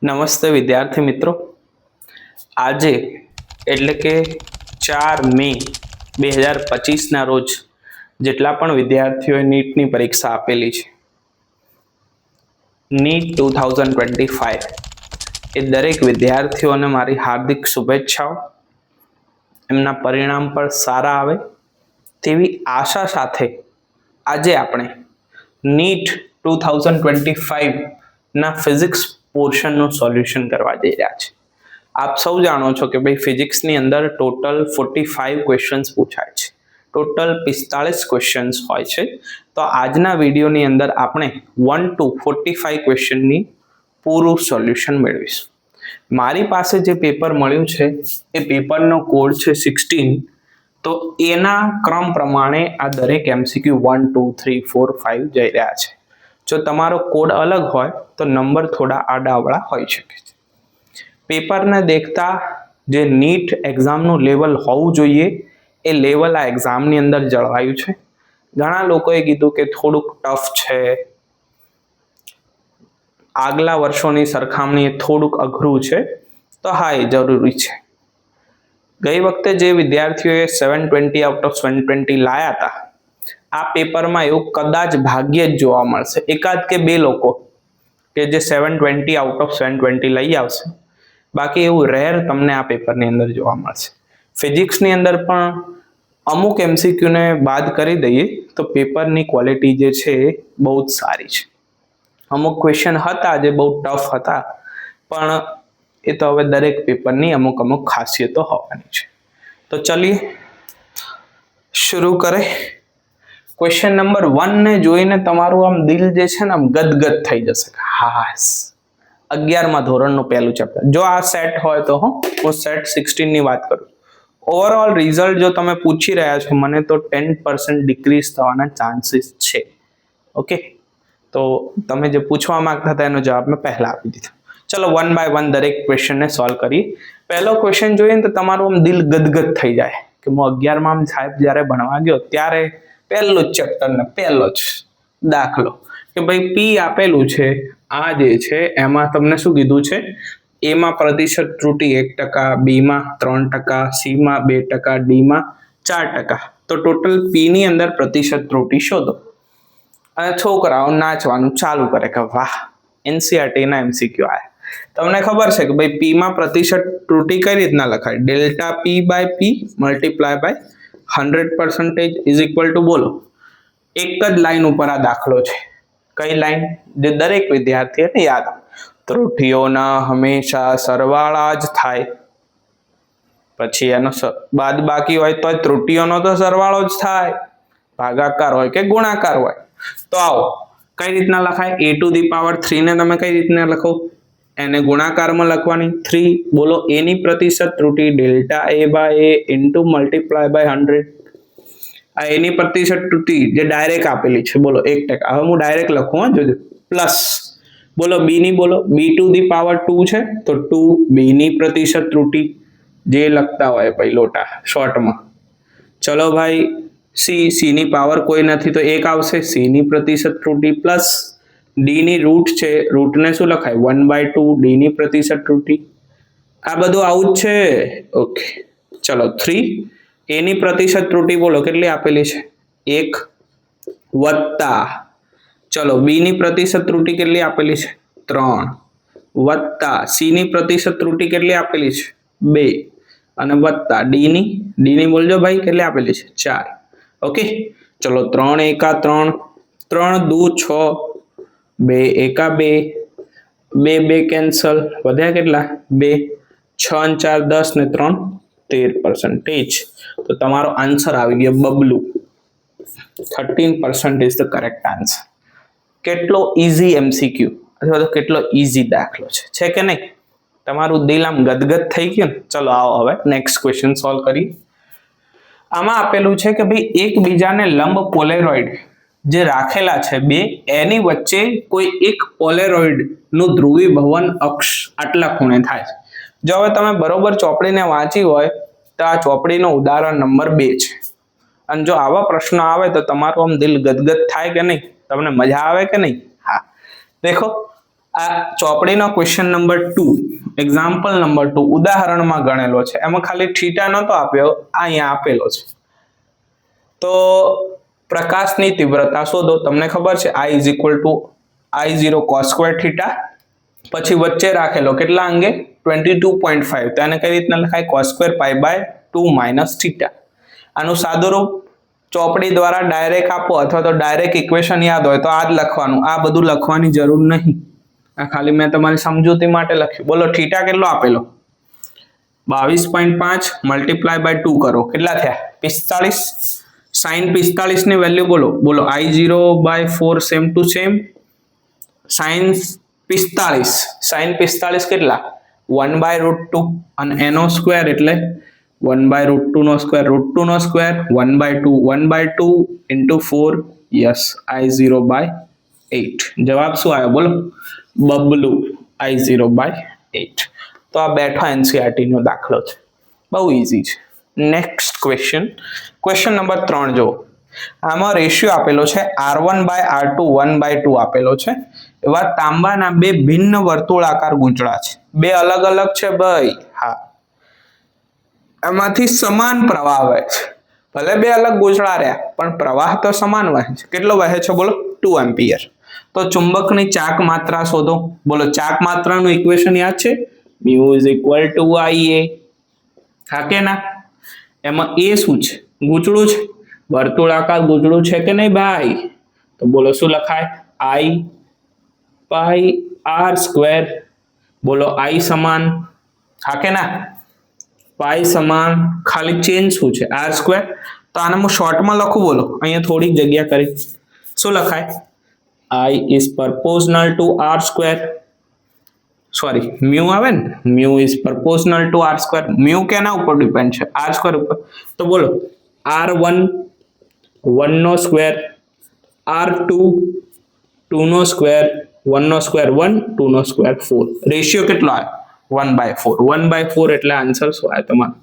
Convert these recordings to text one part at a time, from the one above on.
નમસ્તે વિદ્યાર્થી મિત્રો, આજે એટલે કે 4 મે 2025ના રોજ જેટલા પણ વિદ્યાર્થીઓએ નીટની પરીક્ષા આપેલી છે, નીટ 2025, એ દરેક વિદ્યાર્થીઓને મારી હાર્દિક શુભેચ્છાઓ. એમના પરિણામ પણ સારા આવે તેવી આશા સાથે આજે આપણે નીટ 2025ના ફિઝિક્સ પોર્શનનું સોલ્યુશન કરવા જઈ રહ્યા છે. આપ સૌ જાણો છો કે ભાઈ ફિઝિક્સની અંદર ટોટલ 45 ક્વેશ્ચન્સ પૂછાય છે, ટોટલ 45 ક્વેશ્ચન્સ હોય છે. તો આજના વિડીયોની અંદર આપણે 1 to 45 ક્વેશ્ચનની પૂરું સોલ્યુશન મેળવીશું. મારી પાસે જે પેપર મળ્યું છે એ પેપરનો કોડ છે 16. તો એના ક્રમ પ્રમાણે આ દરેક MCQ 1, 2, 3, 4, 5 જઈ રહ્યા છે. જો તમારો કોડ અલગ હોય તો નંબર થોડા આડાઅવળા હોઈ શકે છે. પેપરને દેખતા જે નીટ એક્ઝામનું લેવલ હોવું જોઈએ એ લેવલ આ એક્ઝામની અંદર જળવાયું છે. ઘણા લોકોએ કીધું કે થોડુંક ટફ છે, આગલા વર્ષોની સરખામણીએ થોડુંક અઘરું છે. તો હા, એ જરૂરી છે. ગઈ વખતે જે વિદ્યાર્થીઓએ 720 આઉટ ઓફ 720 લાયા હતા, આ પેપરમાં એવું કદાચ ભાગ્યે જ જોવા મળશે, એકાદ કે બે લોકો કે જે 720 આઉટ ઓફ 720 લઈ આવશે. બાકી એવું રેર તમને આ પેપરની અંદર જોવા મળશે. ફિઝિક્સની અંદર પણ અમુક MCQને બાદ કરી દઈએ તો પેપરની ક્વોલિટી જે છે એ બહુ જ સારી છે. અમુક ક્વેશ્ચન હતા જે બહુ ટફ હતા, પણ એ તો હવે દરેક પેપરની અમુક ખાસિયતો હોવાની છે. તો ચલીએ શરૂ કરે. ક્વેશ્ચન નંબર 1 ને જોઈને તમારું આમ દિલ જે છે ને આમ ગદગદ થઈ જશે. હાસ, 11મા ધોરણનું પહેલું ચેપ્ટર. જો આ સેટ હોય તો હું સેટ 16 ની વાત કરું. ઓવરઓલ રિઝલ્ટ જો તમે પૂછી રહ્યા છો મને, તો 10% ડિક્રીઝ થવાના ચાન્સીસ છે. ઓકે, તો તમે જે પૂછવા માંગતા હતા એનો જવાબ મેં પહેલા આપી દીધો. ચલો 1 by 1 દરેક ક્વેશ્ચનને સોલ્વ કરીએ. પહેલો ક્વેશ્ચન જોઈએ તો તમારું આમ દિલ ગદગદ થઈ જાય કે હું 11માં સાહેબ જ્યારે ભણવા ગયો ત્યારે પહેલો જ ચેપ્ટર ને પહેલો જ દાખલો કે ભાઈ પી આપેલું છે, આ જે છે એમાં તમને શું કીધું છે, એમાં પ્રતિશત ત્રુટિ 1%, બીમાં 3%, સીમાં 2%, ડીમાં 4%. તો ટોટલ પી ની અંદર પ્રતિશત ત્રુટિ શોધો. અને છોકરાઓ નાચવાનું ચાલુ કરે કે વાહ, NCERT ના MCQ આયા. તમને ખબર છે કે ભાઈ પી માં પ્રતિશત ત્રુટિ કઈ રીતના લખાય? Delta P by P multiply by 100% is equal to, બોલો, એક જ લાઈન ઉપર આ દાખલો છે. કઈ લાઈન? જે દરેક વિદ્યાર્થીને યાદ આવે, ત્રુટિઓના હંમેશા સરવાળા જ થાય. પછી એનો બાદ બાકી હોય તો ત્રુટિઓનો તો સરવાળો જ થાય, ભાગાકાર હોય કે ગુણાકાર હોય. તો આવો કઈ રીતના લખાય? a to the power 3 ને તમે કઈ રીતના લખો? એને ગુણાકારમાં લખવાની 3. બોલો, a ની પ્રતિશત ત્રુટિ delta a by a into multiply by 100. આ a ની પ્રતિશત ત્રુટિ જે ડાયરેક્ટ આપેલી છે, બોલો 1%. હવે હું ડાયરેક્ટ લખું, જોજો, પ્લસ બોલો b ની, બોલો b to the power 2 છે તો 2 b ની પ્રતિશત ત્રુટિ જે લખતા હોય પહેલોટા શોર્ટમાં. ચલો ભાઈ, c ની પાવર કોઈ નથી તો 1 આવશે, c ની પ્રતિશત ત્રુટિ પ્લસ d ની રૂટ છે, રૂટને શું લખાય? 1/2 d ની પ્રતિશત ત્રુટિ. આ બધું આવું જ છે. ઓકે, ચલો 3 a ની પ્રતિશત ત્રુટિ બોલો કેટલી આપેલી છે? 1 વત્તા, ચલો b ની પ્રતિશત ત્રુટિ કેટલી આપેલી છે? 3 વત્તા c ની પ્રતિશત ત્રુટિ કેટલી આપેલી છે? 2 અને વત્તા d ની બોલજો ભાઈ કેટલી આપેલી છે? 4. ઓકે, ચલો 3 એકા 3, 3 દુ 6, 2 એકા 2, 2 કેન્સલ, વધ્યા કેટલા? 2, 6 અને 4 10 ને 3 13%. તો તમારો આન્સર આવી ગયો બબલું. 13% ઇઝ ધ કરેક્ટ આન્સર. કેટલો ઈઝી MCQ અથવા તો કેટલો ઈઝી દાખલો છે કે નહીં? તમારું દિલ આમ ગદગદ થઈ ગયું ને? ચલો આવો હવે નેક્સ્ટ ક્વેશ્ચન સોલ્વ કરીએ. આમાં આપેલું છે કે ભાઈ એકબીજાને લંબ પોલેરોઇડ જે રાખેલા છે બે, એની વચ્ચે કોઈ એક પોલેરોઇડ નું ધ્રુવીભવન અક્ષ આટલા ખૂણે થાય છે. જો હવે તમે બરોબર ચોપડીને વાંચી હોય તો આ ચોપડીનો ઉદાહરણ નંબર 2 છે. અને જો આવા પ્રશ્નો આવે તો તમારું આમ દિલ ગદગદ થાય કે નહીં? તમને મજા આવે કે નહીં? હા, દેખો આ ચોપડીનો ક્વેશ્ચન નંબર 2, એક્ઝામ્પલ નંબર 2 ઉદાહરણમાં ગણેલો છે. એમાં ખાલી થીટા નતો આપ્યો, અહીંયા આપેલો છે. તો પ્રકાશની તીવ્રતા શોધો. તમને ખબર છે I = I0 cos square theta, પછી વચ્ચે રાખેલો કેટલા અંગે 22.5, તો એને કઈ રીતના લખાય cos square pi by 2 minus theta. આનું સાદું રૂપ ચોપડી દ્વારા ડાયરેક્ટ આપો અથવા તો ડાયરેક્ટ ઇક્વેશન યાદ હોય તો આ જ લખવાનું, આ બધું લખવાની જરૂર નહીં. આ ખાલી મેં તમારી સમજૂતી માટે લખ્યું. બોલો થીટા કેટલો આપેલો 22.5 મલ્ટીપ્લાય બાય 2 કરો, કેટલા થયા 45. sin 45 ની વેલ્યુ બોલો I0/4 same to same. sin 45 કેટલા 1/√2 અને એનો સ્ક્વેર એટલે 1/√2 નો સ્ક્વેર √2 નો સ્ક્વેર 1/2 into 4. Yes I0/8. જવાબ શું આવ્યો બોલો બબલું I0/8. તો આ બેઠો NCERT નો દાખલો છે, બહુ ઈઝી છે. નેક્સ્ટ ક્વેશ્ચન નંબર 3 જો. આમાં રેશિયો આપેલો છે R1/R2 1/2 આપેલો છે. એવા તાંબાના બે ભિન્ન વર્તુળાકાર ગૂંચળા છે, બે અલગ અલગ છે ભાઈ. હા, એમાંથી સમાન પ્રવાહ વહે છે. ભલે બે અલગ ગૂંચળા રહ્યા પણ પ્રવાહ તો સમાન વહે છે. કેટલો વહે છે બોલો 2 એમ્પિયર. તો ચુંબકની ચાક માત્રા શોધો. બોલો ચાક માત્રાનું ઇક્વેશન યાદ છે, μ = Ia. હા કે ના? એમાં એ શું છે ગૂંચળું છે, વર્તુળાકાર ગૂંચળું છે કે નહીં ભાઈ? તો બોલો શું લખાય I/R². બોલો I સમાન, હા કે ના? પાઈ સમાન, ખાલી ચેન્જ શું છે R². તો આને હું શોર્ટમાં લખું, બોલો અહીંયા થોડીક જગ્યા કરી. શું લખાય I is proportional to R². Sorry mu આવે ને, mu is proportional to R². Mu કેના ઉપર ડિપેન્ડ છે R² ઉપર. તો બોલો R1 1 નો સ્ક્વેર, R2 2 નો સ્ક્વેર, 1 નો સ્ક્વેર 1, 2 નો સ્ક્વેર 4. રેશિયો કેટલો આવ્યો 1/4. 1/4 એટલે આન્સર શું આવ્યો તમારો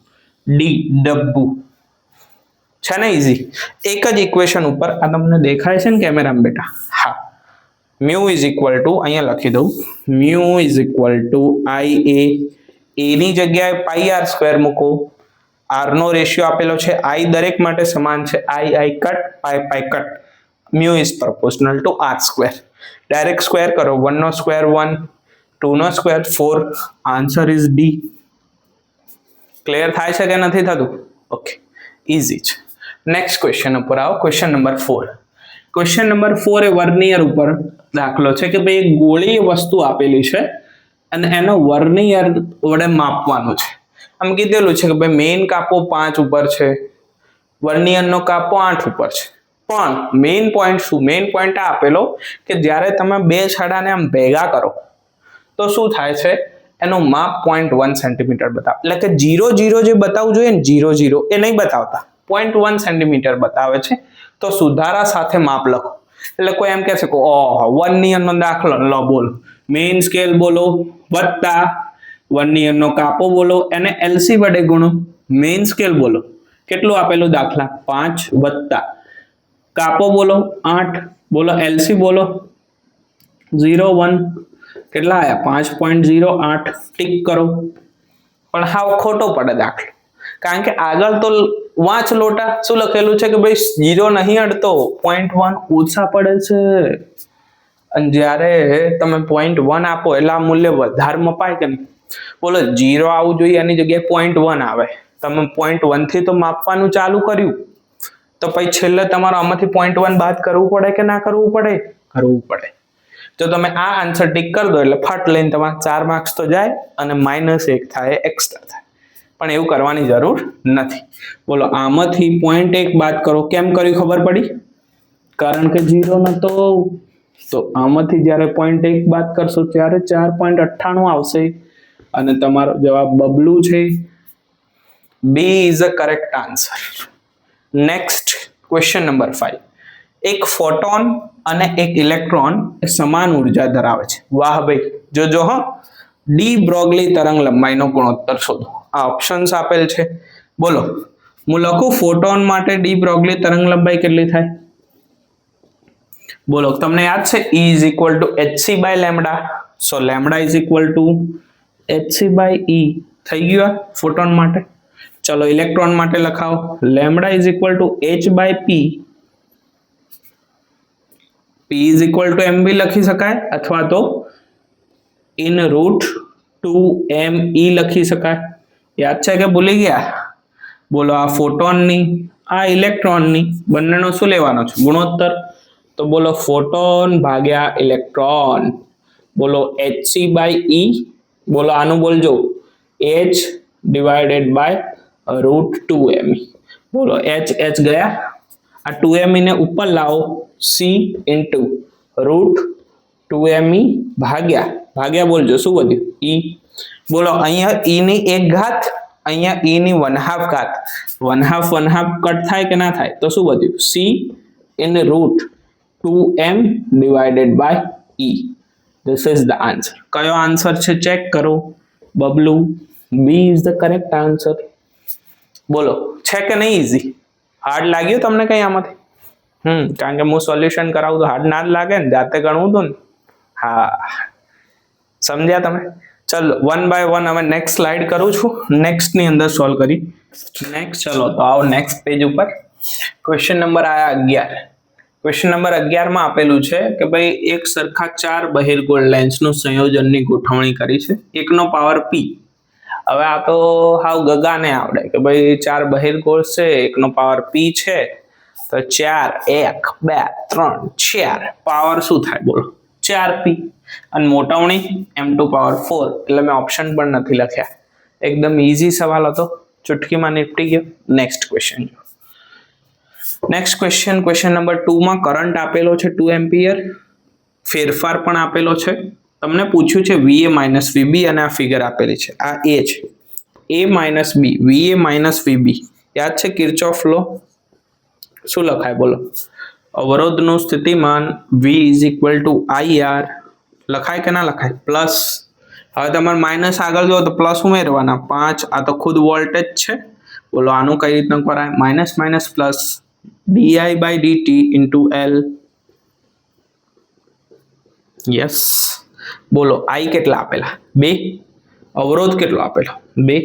ડી ડબ્બુ. છે ને ઈઝી? એક જ ઇક્વેશન ઉપર આ તમને દેખાય છે ને કેમેરામાં બેટા? હા, μ = અહીંયા લખી દઉં, μ = Ia. a ની જગ્યાએ πr² મૂકો. r નો રેશિયો આપેલો છે I દરેક માટે સમાન છે, I cut pi cut. μ is proportional to R². Direct square કરો, 1 નો સ્ક્વેર 1, 2 નો square 4. Answer is D. Clear થાય છે કે નથી થતું? ઓકે, ઈઝી છે. નેક્સ્ટ ક્વેશ્ચન ઉપર આવો. Question number 4. ક્વેશ્ચન નંબર 4 એ વર્નિયર ઉપર દાખલો છે કે ભાઈ એક ગોળીય વસ્તુ આપેલી છે અને એનો વર્નિયર વડે માપવાનું છે. આમ કીધેલું છે કે ભાઈ મેઇન કાપો 5 ઉપર છે, વર્નિયરનો કાપો 8 ઉપર છે. પણ મેઇન પોઈન્ટ શું? મેઇન પોઈન્ટ આ આપેલો કે જ્યારે તમે બે છાડાને આમ ભેગા કરો તો શું થાય છે, એનું માપ 0.1 સેન્ટીમીટર બતાવે. એટલે કે 0 જે બતાવવું જોઈએ ને 0 એ નહીં બતાવતા, 0.1 સેન્ટીમીટર બતાવે છે. તો સુધારા સાથે માપ લખો. એટલે કોઈ એમ કહે છે કે ઓહો વર્નિયરનો દાખલો લો, બોલો મેઇન સ્કેલ બોલો વત્તા વર્નિયરનો કાપો બોલો, એને LC વડે ગુણો. મેઇન સ્કેલ બોલો કેટલું આપેલું દાખલા 5 વત્તા કાપો બોલો 8, બોલો LC બોલો 0.1, કેટલા આયા 5.08. ટીક કરો. પણ હાવ ખોટો પડે દાખલો, કારણ કે આગળ તો વાંચ લોટા શું લખેલું છે કે ભાઈ 0 નહીં અડતો, 0.1 ઓછા પડે છે. અને જ્યારે તમે 0.1 આપો એટલે આ મૂલ્ય વધારે મપાય કે નહીં? બોલો 0 આવવું જોઈએ એની જગ્યાએ 0.1 આવે. તમે 0.1 થી તો માપવાનું ચાલુ કર્યું, તો પછી છેલ્લે તમારે આમાંથી 0.1 બાદ કરવું પડે કે ના કરવું પડે? કરવું પડે. જો તમે આ આન્સર ટીક કરી દો એટલે ફટ લઈને તમારા 4 માર્ક્સ તો જાય અને -1 થાય, એક્સ્ટ્રા થાય. પણ એવું કરવાની જરૂર નથી. બોલો આમાંથી 0.1 બાદ કરો. કેમ કર્યું ખબર પડી? કારણ કે 0 નતો. તો આમાંથી જ્યારે 0.1 બાદ કરશો ત્યારે 4.98 આવશે અને તમારો જવાબ બબલું છે. B is a correct answer. Next question number 5. એક ફોટોન અને એક ઇલેક્ટ્રોન સમાન ઉર્જા ધરાવે છે. વાહ ભાઈ, જોજો હો. ડી બ્રોગલી તરંગ લંબાઈનો ગુણોત્તર શોધો. આ ઓપ્શન્સ આપેલ છે. બોલો હું લખું ફોટોન માટે ડી બ્રોગલી તરંગ લંબાઈ કેટલી થાય? બોલો તમને યાદ છે E = hc/λ. So lambda is equal to hc/e થઈ ગયું ફોટોન માટે. ચલો ઇલેક્ટ્રોન માટે લખાવો, lambda is equal to h/p. p is equal to m બી લખી શકાય અથવા તો ઇન રૂટ 2me લખી શકાય. યાદ છે કે ભૂલી ગયા? બોલો આ ફોટોનની આ ઇલેક્ટ્રોનની બંનેનો શું લેવાનો છે? ગુણોત્તર. તો બોલો ફોટોન ભાગ્યા ઇલેક્ટ્રોન. બોલો hc/e. બોલો આનું બોલજો h divided by root 2me. બોલો h ગયા, આ 2me ને ઉપર લાવો, c ઇન્ટુ રૂટ 2me ભાગ્યા બોલજો શું વધ્યું? e. બોલો અહીંયા e ની 1 ઘાત, અહીંયા e ની 1/2 ઘાત. 1/2 કટ થાય કે ના થાય? તો શું વધ્યું? c in root 2m divided by e. This is the answer. કયો આન્સર છે ચેક કરો બબલુ. B is the correct answer. બોલો છે કે નહીં ઈઝી? હાર્ડ લાગ્યું તમને કઈ આમાંથી? કારણ કે હું સોલ્યુશન કરાવું તો હાર્ડ ના જ લાગે ને, જાતે ગણવું તો ને. હા સમજ્યા તમે? ચલો 1 by 1 હવે નેક્સ્ટ સ્લાઇડ કરું છું, નેક્સ્ટ ની અંદર સોલ્વ કરી. નેક્સ્ટ ચલો તો આવો નેક્સ્ટ પેજ ઉપર. ક્વેશ્ચન નંબર આયા 11. ક્વેશ્ચન નંબર 11 માં આપેલું છે કે ભાઈ એક સરખા 4 બહિર્ગોળ લેન્સનું સંયોજનની ગોઠવણી કરી છે, એકનો પાવર p. હવે આ તો હાવ ગગાને આવડે કે ભાઈ 4 બહિર્ગોળ છે, એકનો પાવર p છે, તો 4 1 2 3 4 પાવર શું થાય બોલો? 4p. અને મોટવણી m2 પાવર 4. એટલે મેં ઓપ્શન પણ નથી લખ્યા. એકદમ ઈઝી સવાલ હતો, ચુટકીમાં નિપટી ગયો. Next question. Next question, question number 2 માં કરંટ આપેલો છે 2 એમ્પિયર, ફેરફાર પણ આપેલો છે. તમને પૂછ્યું છે VA - VB અને આ ફિગર આપેલી છે. આ A છે, A - B, VA - VB. યાદ છે કિર્ચોફ લો? શું લખાય બોલો? અવરોધનું સ્થિતિમાન V = IR લખાય કે ના લખાય? પ્લસ. હવે તમારે માઇનસ આગળ જો તો પ્લસ ઉમેરવાના 5. આ તો ખુદ વોલ્ટેજ છે. બોલો આનું કઈ રીતના કરાય? Minus minus plus di/dt * L. Yes. બોલો I કેટલા આપેલા? 2. અવરોધ કેટલો આપેલો? 2.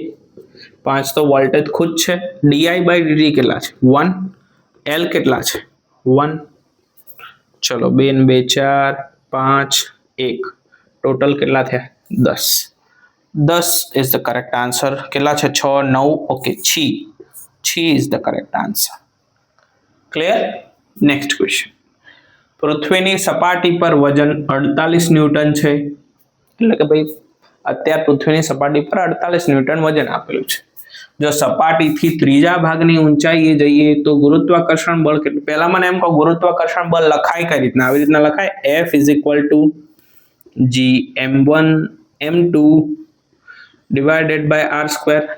5 તો વોલ્ટેજ ખુદ છે. di/dt કેટલા છે? 1. L કેટલા છે? 1. ચલો 2 ને 2 4 5 1 ટોટલ કેટલા થયા? 10. 10 is the correct answer. કેટલા છે? 6 9. ઓકે, છી is the correct answer. Clear? Next question. પૃથ્વીની સપાટી પર વજન 48 ન્યૂટન છે. એટલે કે ભાઈ અત્યારે પૃથ્વીની સપાટી પર 48 ન્યૂટન વજન આપેલું છે. જો સપાટીથી ત્રીજા ભાગની ઊંચાઈએ જઈએ તો ગુરુત્વાકર્ષણ બળ કેટલું? પહેલા મને એમ કહો ગુરુત્વાકર્ષણ બળ લખાય કઈ રીતના? આવી રીતના લખાય F = Gm1m2 divided by r².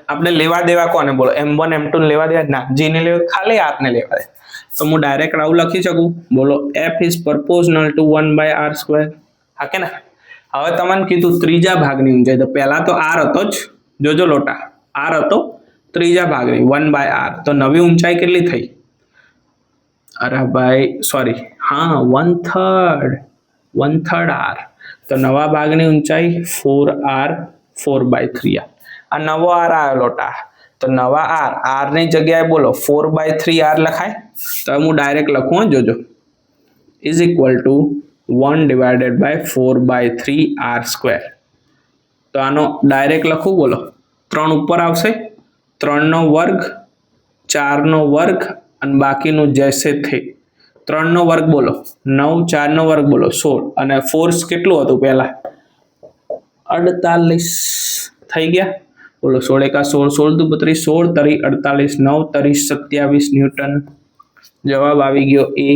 આપણે લેવા દેવા કોને બોલો? m1 m2 ને લેવા દેવા ના, g ને લેવા, ખાલી r ને લેવા દે. તો હું ડાયરેક્ટ આવું લખી શકું બોલો F is proportional to 1/r². હા કે ના? હવે તમને કીધું ત્રીજા ભાગની ઊંચાઈ, તો પહેલા તો r હતો જ, જોજો લોટા, r હતો ત્રીજા ભાગની 1/r. તો નવી ઊંચાઈ કેટલી થઈ? અરે ભાઈ સોરી, હા 1/3 r. તો નવા ભાગની ઊંચાઈ 4r 4/3r. આ નવો r આવ્યો લોટા, તો નવા r ની જગ્યાએ બોલો 4/3r લખાય. તો હું ડાયરેક્ટ લખું, જોજો = 1/4/3r². તો આનો ડાયરેક્ટ લખું બોલો, 3 ઉપર આવશે, 3 નો વર્ગ 4 નો વર્ગ અને બાકીનું જૈસે થે 3 નો વર્ગ બોલો 9, 4 નો વર્ગ બોલો 16 અને ફોર્સ કેટલું હતું પહેલા? 48 થઈ ગયા. બોલો 16 × 16 = 32, 16 * 3 = 48, 9 * 3 = 27 ન્યૂટન. જવાબ આવી ગયો A.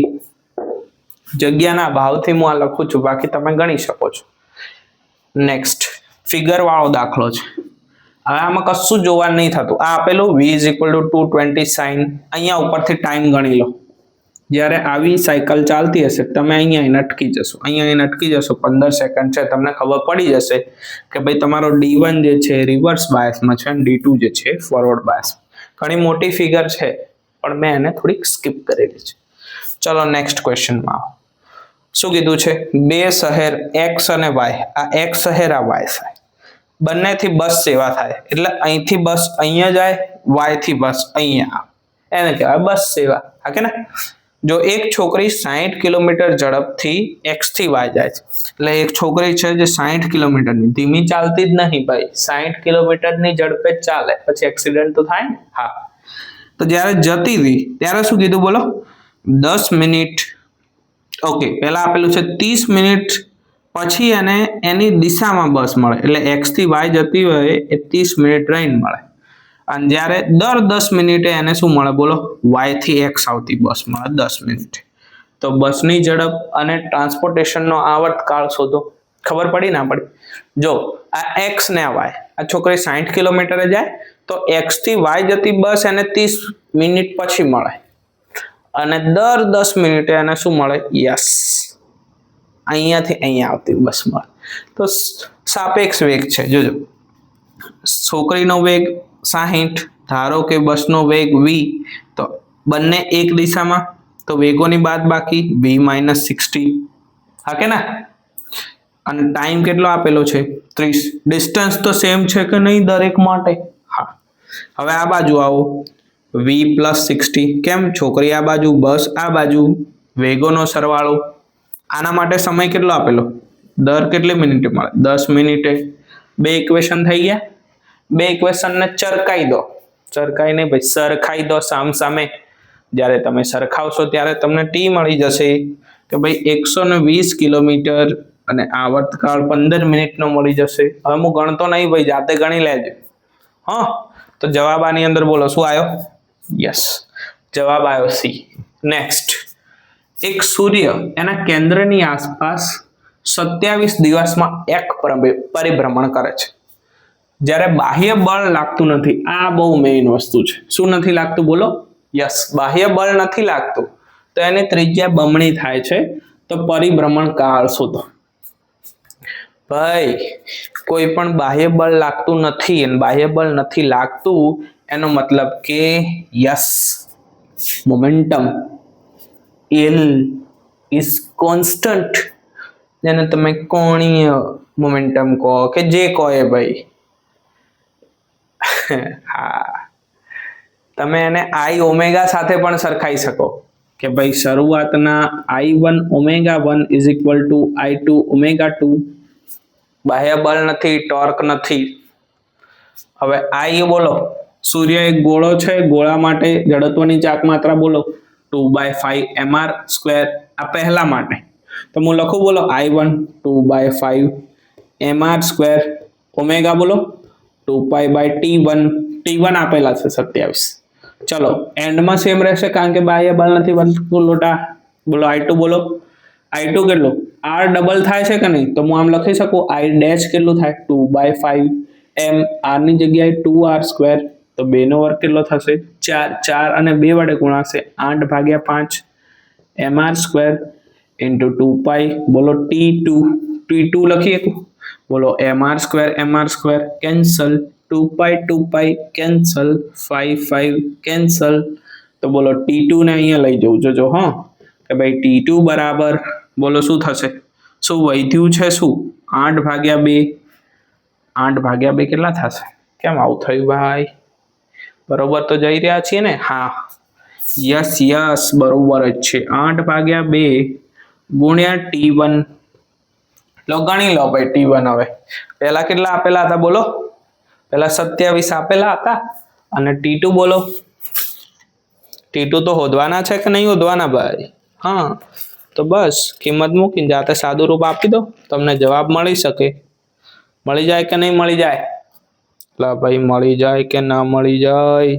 જગ્યાના ભાવથી હું આ લખું છું, બાકી તમે ગણી શકો છો. નેક્સ્ટ ફિગર વાળો દાખલો છે. હવે આમાં કશું જોવાનું નહીં થતું. આ આપેલું V = 220 sin. અહીંયા ઉપરથી ટાઈમ ગણી લો. જ્યારે આવી સાયકલ ચાલતી હશે તમે અહીંયા અટકી જશો, અહીંયા અટકી જશો, 15 સેકન્ડ છે. તમને ખબર પડી જશે કે ભાઈ તમારો D1 જે છે રિવર્સ બાયસમાં છે અને D2 જે છે ફોરવર્ડ બાયસ. ઘણી મોટી ફિગર છે પણ મેં એને થોડીક સ્કીપ કરેલી છે. ચલો નેક્સ્ટ ક્વેશ્ચનમાં આવો. શું કીધું છે? બે શહેર એક્સ અને વાય, આ એક્સ શહેર આ વાય શહેર બંનેથી બસ સેવા થાય, એટલે અહીંથી બસ અહીંયા જાય, વાય થી બસ અહીંયા આવે, એને કહેવાય બસ સેવા. હા કે ના? જો એક છોકરી 60 કિલોમીટર ઝડપથી એક્સ થી વાય જાય છે, એટલે એક છોકરી છે જે 60 કિલોમીટરની, ધીમી ચાલતી જ નહીં ભાઈ, 60 કિલોમીટરની ઝડપે જ ચાલે, પછી એક્સિડન્ટ તો થાય ને. હા, તો જ્યારે જતી હતી ત્યારે શું કીધું બોલો? 10 મિનિટ. ઓકે, પહેલા આપેલું છે 30 મિનિટ પછી એને એની દિશામાં બસ મળે, એટલે એક્સ થી વાય જતી હોય એ 30 મિનિટ રહીને મળે. અને જ્યારે દર 10 મિનિટે એને શું મળે બોલો? વાય થી એક્સ આવતી બસ મળે 10 મિનિટે. તો બસની ઝડપ અને ટ્રાન્સપોર્ટેશનનો આવર્તકાળ શોધો. ખબર પડી ના પડી? જો આ એક્સ ને વાય, આ છોકરી 60 કિલોમીટરે જાય તો એક્સ થી વાય જતી બસ એને 30 મિનિટ પછી મળે, અને દર 10 મિનિટે એને શું મળે? યસ, અહીંયાથી અહીંયા આવતી બસ મળે. તો સાપેક્ષ વેગ છે. જોજો, છોકરીનો વેગ 60, ધારો કે બસનો વેગ v, તો બંને એક દિશામાં, તો વેગોની બાદબાકી v-60. હા કે ના? અને ટાઈમ કેટલો આપેલો છે? 30. ડિસ્ટન્સ તો સેમ છે કે નહીં દરેક માટે? હા. હવે આ બાજુ આવો, v+60. કેમ? છોકરી આ બાજુ, બસ આ બાજુ, વેગોનો સરવાળો. આના માટે સમય કેટલો આપેલો? દર કેટલી મિનિટે મળે? 10 મિનિટે. બે ઇક્વેશન થઈ ગયા. બે ઇક્વેશનને ચરકાઈ દો. ચરકાઈ નહીં ભાઈ, સરખાઈ દો સામ સામે. જ્યારે તમે સરખાવશો ત્યારે તમને ટી મળી જશે કે ભાઈ 120 કિલોમીટર અને આવર્તકાળ 15 મિનિટનો મળી જશે. હવે હું ગણતો નહીં ભાઈ, જાતે ગણી લેજો. હા, તો જવાબ આની અંદર બોલો શું આવ્યો? યસ, જવાબ આવ્યો સી. નેક્સ્ટ, એક સૂર્ય એના કેન્દ્રની આસપાસ 27 દિવસમાં એક પરિભ્રમણ કરે છે, જ્યારે બાહ્ય બળ લાગતું નથી. આ બહુ મેઇન વસ્તુ છે. શું નથી લાગતું બોલો? યસ, બાહ્ય બળ નથી લાગતું, તો એની ત્રિજ્યા બમણી થાય છે. તો પરિભ્રમણ કાળ શોધો. ભાઈ, કોઈ પણ બાહ્ય બળ લાગતું નથી, અને બાહ્ય બળ નથી લાગતું એનો મતલબ કે yes, momentum L is constant, જેને તમે કોણીય મોમેન્ટમ કહો કે જે કહો એ ભાઈ. હા, તમે એને I ઓમેગા સાથે પણ સરખાઈ શકો કે ભાઈ શરૂઆતના I1 ω1 is equal to I2 ω2. બાહ્ય બળ નથી, ટોર્ક નથી. હવે I બોલો, સૂર્ય એક ગોળો છે, ગોળા માટે જડત્વની ચાક માત્રા બોલો 2/5 mr². આ પહેલા માટે તો હું લખું બોલો I1 2/5 mr², ઓમેગા બોલો 2π/T1. T1 આપેલા છે 27. ચલો, એન્ડમાં સેમ રહેશે કારણ કે બાહ્ય બળ નથી બનતું લોટા. બોલો I2 બોલો, I2 કેટલું? R ડબલ થાય છે કે નહીં? તો હું આમ લખી શકું I ડેશ કેટલું થાય? 2/5 m. R ની જગ્યાએ 2r², તો 2 નો વર્ગ કેટલો થશે? 4. 4 અને 2 વડે ગુણાશે 8/5 mr² into 2π. બોલો T2 લખીએ બોલો mr² કેન્સલ, 2π કેન્સલ, 5 કેન્સલ. તો બોલો T2 ને અહીંયા લઈ જવું. જોજો હા કે ભાઈ T2 બરાબર બોલો શું થશે? શું વધ્યું છે? શું 8/2. 8/2 કેટલા થશે? કેમ આવું થયું ભાઈ? બરોબર તો જઈ રહ્યા છીએ ને? હા, યસ, બરોબર જ છે. 8/2 ગુણ્યા T1. લો ગણી લો ભાઈ T1. હવે પહેલા કેટલા આપેલા હતા બોલો? પહેલા 27 આપેલા હતા. અને T2 બોલો, T2 તો શોધવાના છે કે નહીં શોધવાના ભાઈ? હા, તો બસ કિંમત મૂકીને જાતે સાદું રૂપ આપી દો, તમને જવાબ મળી શકે. મળી જાય કે નહીં મળી જાય? લા ભાઈ, મળી જાય કે ના મળી જાય?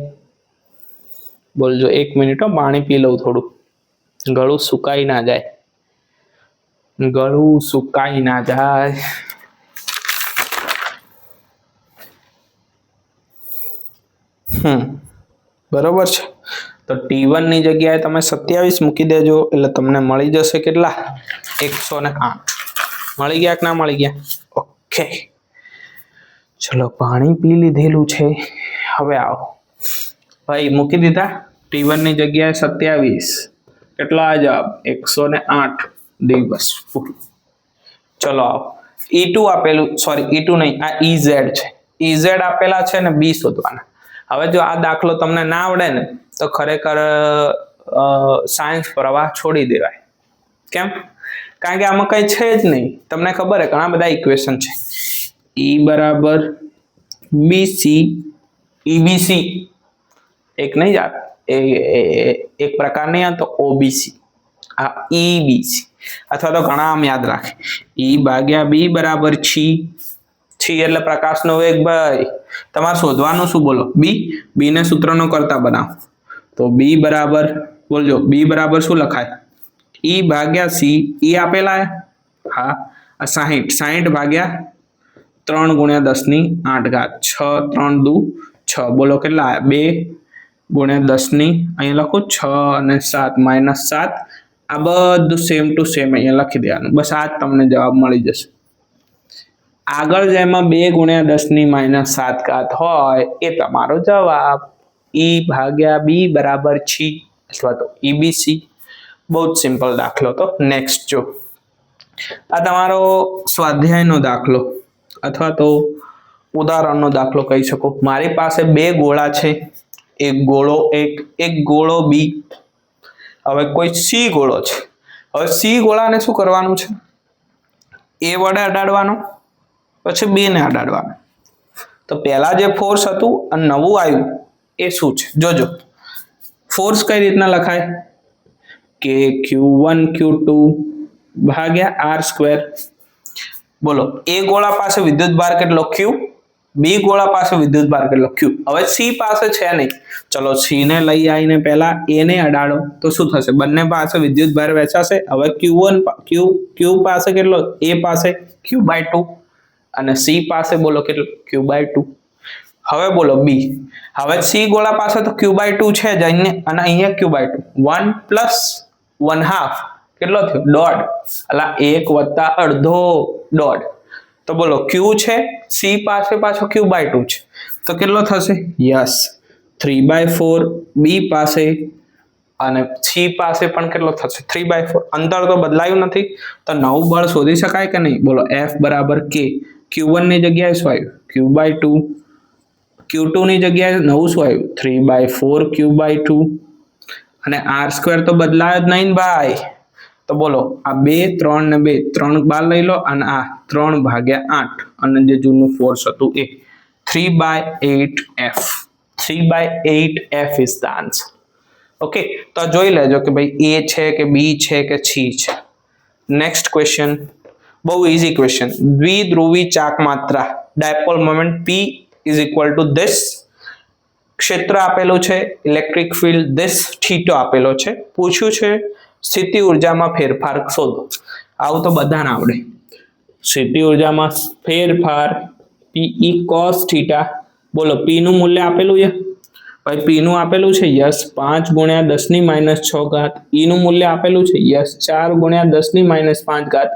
બોલજો. 1 મિનિટ, પાણી પી લઉં થોડું, ગળું સુકાઈ ના જાય. બરોબર છે. તો T1 ની જગ્યાએ તમે 27 મૂકી દેજો, એટલે તમને મળી જશે કેટલા? 108. મળી ગયા કે ના મળી ગયા? ઓકે, ચલો પાણી પી લીધેલું છે. હવે આવો ભાઈ, મૂકી દીધા T1 ની જગ્યાએ 27. કેટલો આ જવાબ? 108. દિવસ પૂરું. ચલો આવો E2 આપેલું, સોરી E2 નહીં, આ EZ છે. EZ આપેલા છે ને B શોધવાના. હવે જો આ દાખલો તમને ના આવડે ને તો ખરેખર સાયન્સ પ્રવાહ છોડી દેવાય. કેમ? કારણ કે આમાં કઈ છે જ નહીં. તમને ખબર છે ઘણા બધા ઇક્વેશન છે. E બરાબર BC, EBC એક નહીં યાર, એક પ્રકારની આ તો OBC, આ EBC, અથવા તો ઘણા આમ યાદ રાખે E ભાગ્યા B બરાબર છી. છી એટલે પ્રકાશનો વેગ ભાઈ. તમારે શોધવાનું શું બોલો? B ને સૂત્રનો કરતા બનાવો. તો B બરાબર બોલજો, B બરાબર શું લખાય? E ભાગ્યા C. E આપેલા હા, આ 60 ભાગ્યા 3 ગુણ્યા 10⁸ 6 3 દુ 6. બોલો કેટલા? 2 ગુણ્યા 10 અહીંયા લખો 6 અને 7 -7. આ બધું સેમ ટુ સેમ અહીંયા લખી દેવાનું. બસ આ જ તમને જવાબ મળી જશે. આગળ જેમાં 2 ગુણ્યા 10⁻7 હોય એ તમારો જવાબ. E ભાગ્યા B બરાબર છી અથવા તો EBC. બહુ જ સિમ્પલ દાખલો. તો નેક્સ્ટ જો, આ તમારો સ્વાધ્યાયનો દાખલો અથવા તો ઉદાહરણનો દાખલો કહી શકો. મારી પાસે 2 ગોળા છે, એક ગોળો એક ગોળો B. હવે કોઈ C ગોળો છે. હવે C ગોળાને શું કરવાનું છે? A વડે અડાડવાનો, પછી B ને અડાડવાનો. તો પહેલા જે ફોર્સ હતું અને નવું આવ્યું એ શું છે જોજો. ફોર્સ કઈ રીતના લખાય? કે Q1 Q2 ભાગ્યા R². બોલો A ગોળા પાસે વિદ્યુત ભાર કેટલો? Q. B ગોળા પાસે વિદ્યુત ભાર કેટલો? Q. હવે C પાસે છે નહીં. ચલો C ને લઈ આવીને પહેલા A ને અડાડો તો શું થશે? બંને પાસે વિદ્યુત ભાર વેચાશે. હવે Q પાસે કેટલો? A પાસે Q/2 અને C પાસે બોલો કેટલો? Q/2. હવે બોલો B. હવે C ગોળા પાસે તો Q/2 છે જ અહીંયા, અને અહીંયા Q/2. 1 + 1/2 કેટલો થયો? 1/2. એટલે 1 + અડધો 1/2. તો બોલો Q છે, C પાસે પાછો Q/2 છે, તો કેટલો થશે? યસ 3/4. B પાસે અને C પાસે પણ કેટલો થશે? 3/4. અંતર તો બદલાયું નથી, તો નવું બળ શોધી શકાય કે નહીં? બોલો F બરાબર K. Q1 ની જગ્યાએ શું આવ્યું? Q/2. Q2 ની જગ્યાએ નવું શું આવ્યું? 3/4 Q/2. અને R² તો બદલાયો જ નહીં ભાઈ. તો બોલો આ 2 3 ને 2 3 બાર લઈ લો, અને આ 3/8 અને જે જૂનું ફોર્સ હતું એ 3/8F. 3/8F is the answer. Okay, તો જોઈ લેજો કે ભાઈ A છે કે B છે કે C છે. નેક્સ્ટ ક્વેશ્ચન, બહુ ઇઝી ક્વેશ્ચન. દ્વિધ્રુવી ચાક માત્રા dipole moment P is equal two this. ક્ષેત્ર આપેલું છે, ઇલેક્ટ્રિક ફિલ્ડ ધીસ, થીટો આપેલો છે. પૂછ્યું છે સ્થિતિ ઉર્જામાં ફેરફાર શોધો. આવું તો બધાને આવડે. સ્થિતિ ઉર્જામાં ફેરફાર PE cos θ. બોલો P નું મૂલ્ય આપેલું છે ભાઈ. P નું આપેલું છે યસ 5 × 10⁻6. E નું મૂલ્ય આપેલું છે યસ 4 × 10⁻5.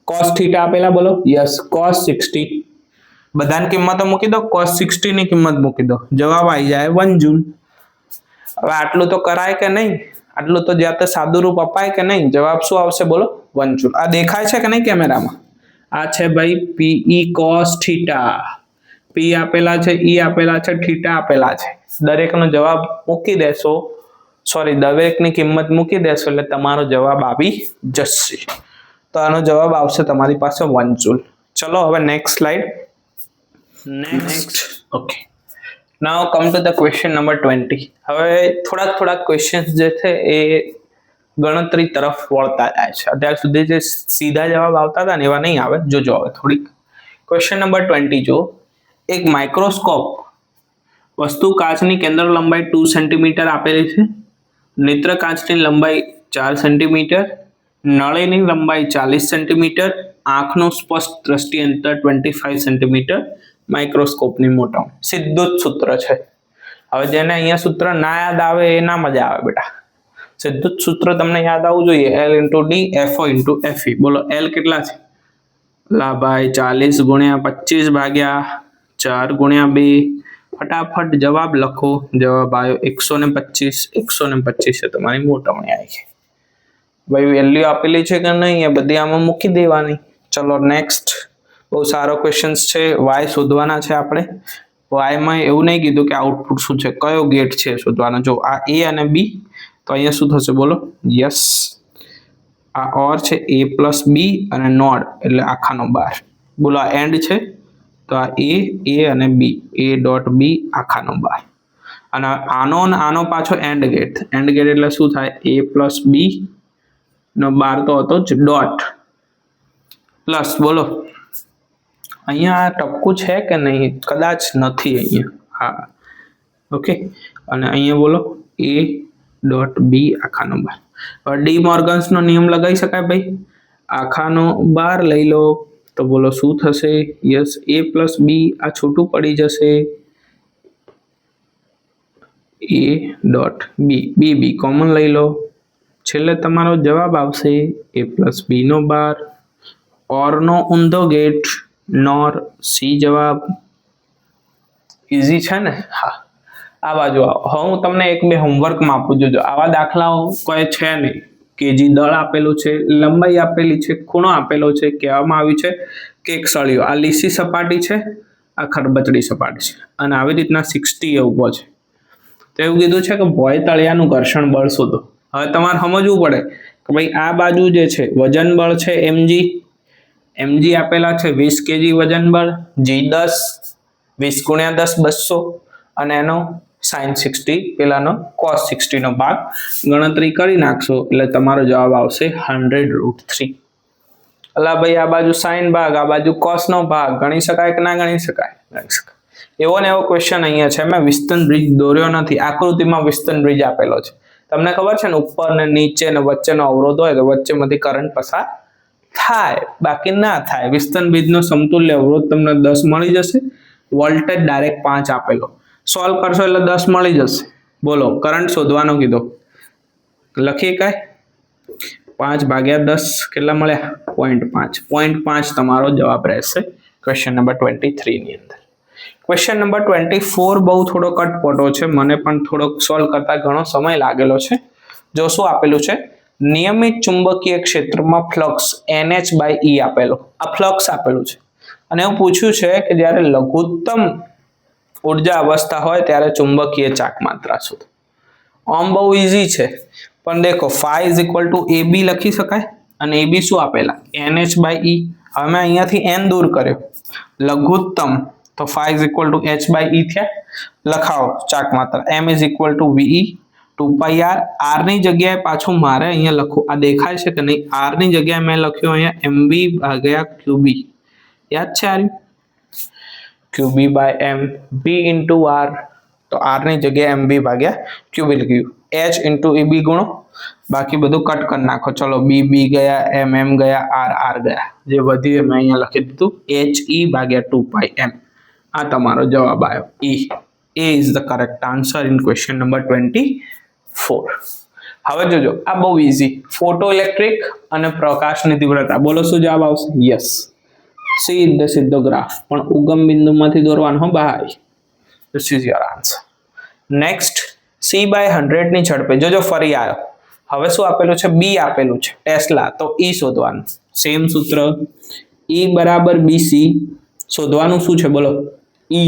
cos θ આપેલા બોલો યસ cos 60. બધાની કિંમતો મૂકી દો, cos 60 ની કિંમત મૂકી દો, જવાબ આવી જાય 1 જૂલ. હવે આટલું તો કરાય કે નહીં? આટલું તો જ્યાં તે સાદું રૂપ અપાય કે નહીં? જવાબ શું આવશે બોલો? 1 જૂલ. આ દેખાય છે કે નહીં કેમેરામાં? આ છે ભાઈ PE cos θ. P આપેલા છે, E આપેલા છે, θ આપેલા છે. દરેકનો જવાબ મૂકી દેશો, સોરી દરેકની કિંમત મૂકી દેશો એટલે તમારો જવાબ આવી જશે. તો આનો જવાબ આવશે તમારી પાસે 1 જૂલ. ચલો હવે next slide. Next okay, now come to the question number 20. હવે થોડાક ક્વેશ્ચન્સ જે છે એ ગણતરી તરફ વળતા જાય છે. અત્યાર સુધી જે સીધા જવાબ આવતા હતા ને એવા નહીં આવે. જોજો હવે થોડીક. ક્વેશ્ચન નંબર 20 જો. એક માઇક્રોસ્કોપ વસ્તુ કાચની કેન્દ્ર લંબાઈ 2 સેન્ટીમીટર આપેલી છે. નેત્ર કાચની લંબાઈ 4 સેન્ટીમીટર. નળીની લંબાઈ 40 સેન્ટીમીટર. આંખનું સ્પષ્ટ દ્રષ્ટિ અંતર 25 સેન્ટીમીટર. માઇક્રોસ્કોપની મોટાઈ. સીધું જ સૂત્ર છે. હવે જેને અહીંયા સૂત્ર ના યાદ આવે એ ના મજા આવે બેટા. સીધું જ સૂત્ર તમને યાદ આવવું જોઈએ. L × D FO × FE. બોલો L કેટલા છે? લા ભાઈ 40 × 25 ભાગ્યા 4 × 2. ફટાફટ જવાબ લખો. જવાબ આવ્યો 125. 125 છે તમારી મોટામણી આવી છે. ભાઈ વેલ્યુ આપેલી છે કે નહીં એ બધી આમાં મૂકી દેવાની. ચલો નેક્સ્ટ, બહુ સારો ક્વેશ્ચન છે. વાય શોધવાના છે આપણે. વાયમાં એવું નહીં કીધું કે આઉટપુટ શું છે, કયો ગેટ છે શોધવાનો. જો આ એ અને બી, તો અહીંયા શું થશે બોલો? યસ, આ ઓર છે a પ્લસ બી અને નોડ એટલે આખાનો બાર. બોલો આ એન્ડ છે, તો આ એ અને બી, એ ડોટ બી આખાનો બાર. અને આનો પાછો એન્ડ ગેટ. એન્ડ ગેટ એટલે શું થાય? a પ્લસ બી નો બાર તો હતો જ ડોટ પ્લસ, બોલો અહીંયા આ ટપકું છે કે નહીં? કદાચ નથી અહીંયા. હા, ઓકે. અને અહીંયા બોલો a ડોટ બી આખાનો બાર. હવે ડી મોર્ગન્સનો નિયમ લગાવી શકાય ભાઈ. આખાનો બાર લઈ લો તો બોલો શું થશે? યસ, a પ્લસ બી આ છૂટું પડી જશે, a dot B, B common લઈ લો, છેલ્લે તમારો જવાબ આવશે a પ્લસ બી નો બાર. ઓરનો ઊંધો ગેટ નોર, સી જવાબ. ઇઝી છે ને? હા. આ બાજુ આવો. હવે હું તમને એક બે હોમવર્કમાં આપું છું. આવા દાખલાઓ કોઈ છે નહીં. કેજી દળ આપેલું છે, લંબાઈ આપેલી છે, ખૂણો આપેલો છે, કહેવામાં આવ્યું છે કે એક સળિયો, આ લીસી સપાટી છે, આ ખરબચડી સપાટી છે, અને આવી રીતના 60 એ ઊભો છે. તો એવું કીધું છે કે ભોય તળિયાનું ઘર્ષણ બળ શોધો. હવે તમારે સમજવું પડે કે ભાઈ આ બાજુ જે છે વજન બળ છે mg આપેલા છે 20 kg વજન બળ, g 10, 20 × 10 200, અને એનો sin 60 પેલાનો cos 60 નો ભાગ ગણતરી કરી નાખશો એટલે તમારો જવાબ આવશે 100√3. અલા ભાઈ આ બાજુ sin ભાગ, આ બાજુ cos નો ભાગ ગણી શકાય કે ના ગણી શકાય? ગણી શકાય. એવો ને એવો ક્વેશ્ચન અહીંયા છે. મેં વિસ્તન બ્રિજ દોર્યો નથી, આકૃતિમાં વિસ્તન બ્રિજ આપેલો છે. તમને ખબર છે ને ઉપર ને નીચે ને વચ્ચેનો અવરોધ હોય તો વચ્ચેમાંથી કરંટ પસાર થાય, બાકી ના થાય. વિસ્તન બ્રિજનો સમતુલ્ય અવરોધ તમને 10 મળી જશે. વોલ્ટેજ ડાયરેક્ટ 5 આપેલો, સોલ્વ કરશો એટલે 10 મળી જશે. બોલો કરંટ શોધવાનો કીધો, લખીએ કાંઈ? 5 ભાગ્યા 10 કેટલા મળ્યા? 0.5. 0.5 તમારો જવાબ રહેશે ક્વેશ્ચન નંબર 23 ની અંદર. ક્વેશ્ચન નંબર 24 બહુ થોડો કટપટો છે, મને પણ થોડોક સોલ્વ કરતા ઘણો સમય લાગેલો છે. જો શું આપેલું છે? નિયમિત ચુંબકીય ક્ષેત્રમાં ફ્લક્સ NH/E આપેલો, આ ફ્લક્સ આપેલું છે. અને એવું પૂછ્યું છે કે જ્યારે લઘુત્તમ ઉર્જા અવસ્થા હોય ત્યારે ચુંબકીય ચાક માત્રા શોધો. આમ બહુ ઈઝી છે, પણ દેખો phi = AB લખી શકાય. અને AB શું આપેલા? NH/E. હવે મેં અહીંયાથી n દૂર કર્યો, લઘુત્તમ, તો phi = h/e થયા. લખાવો ચાક માત્રા. m = VE 2πr. r ની જગ્યાએ પાછું મારે અહીંયા લખવું, આ દેખાય છે કે નહીં? r ની જગ્યાએ મેં લખ્યું અહીંયા mv/qb. યાદ છે આ? qb/m, v × r, તો r ની જગ્યાએ mv/qb લખ્યું. h × eb ગુણો, બાકી બધું કટ કરી નાખો. ચલો b ગયા, m ગયા, r ગયા. જે વધ્યું મેં અહીંયા લખી દીધું he/2πm. આ તમારો જવાબ આવ્યો. A is the correct answer in question number 24. હવે જોજો, આ બહુ ઈઝી. ફોટો ઇલેક્ટ્રિક અને પ્રકાશની તીવ્રતા, બોલો શું જવાબ આવશે? યસ, સીધો ગ્રાફ, પણ ઉગમ બિંદુમાંથી દોરવાનો હો ભાઈ. This is your answer. Next, c/100 ની ઝડપે, જોજો ફરી આવ્યો. હવે શું આપેલું છે? B આપેલું છે ટેસ્લા, તો E શોધવાનું. સેમ સૂત્ર, E = BC. શોધવાનું શું છે બોલો? E.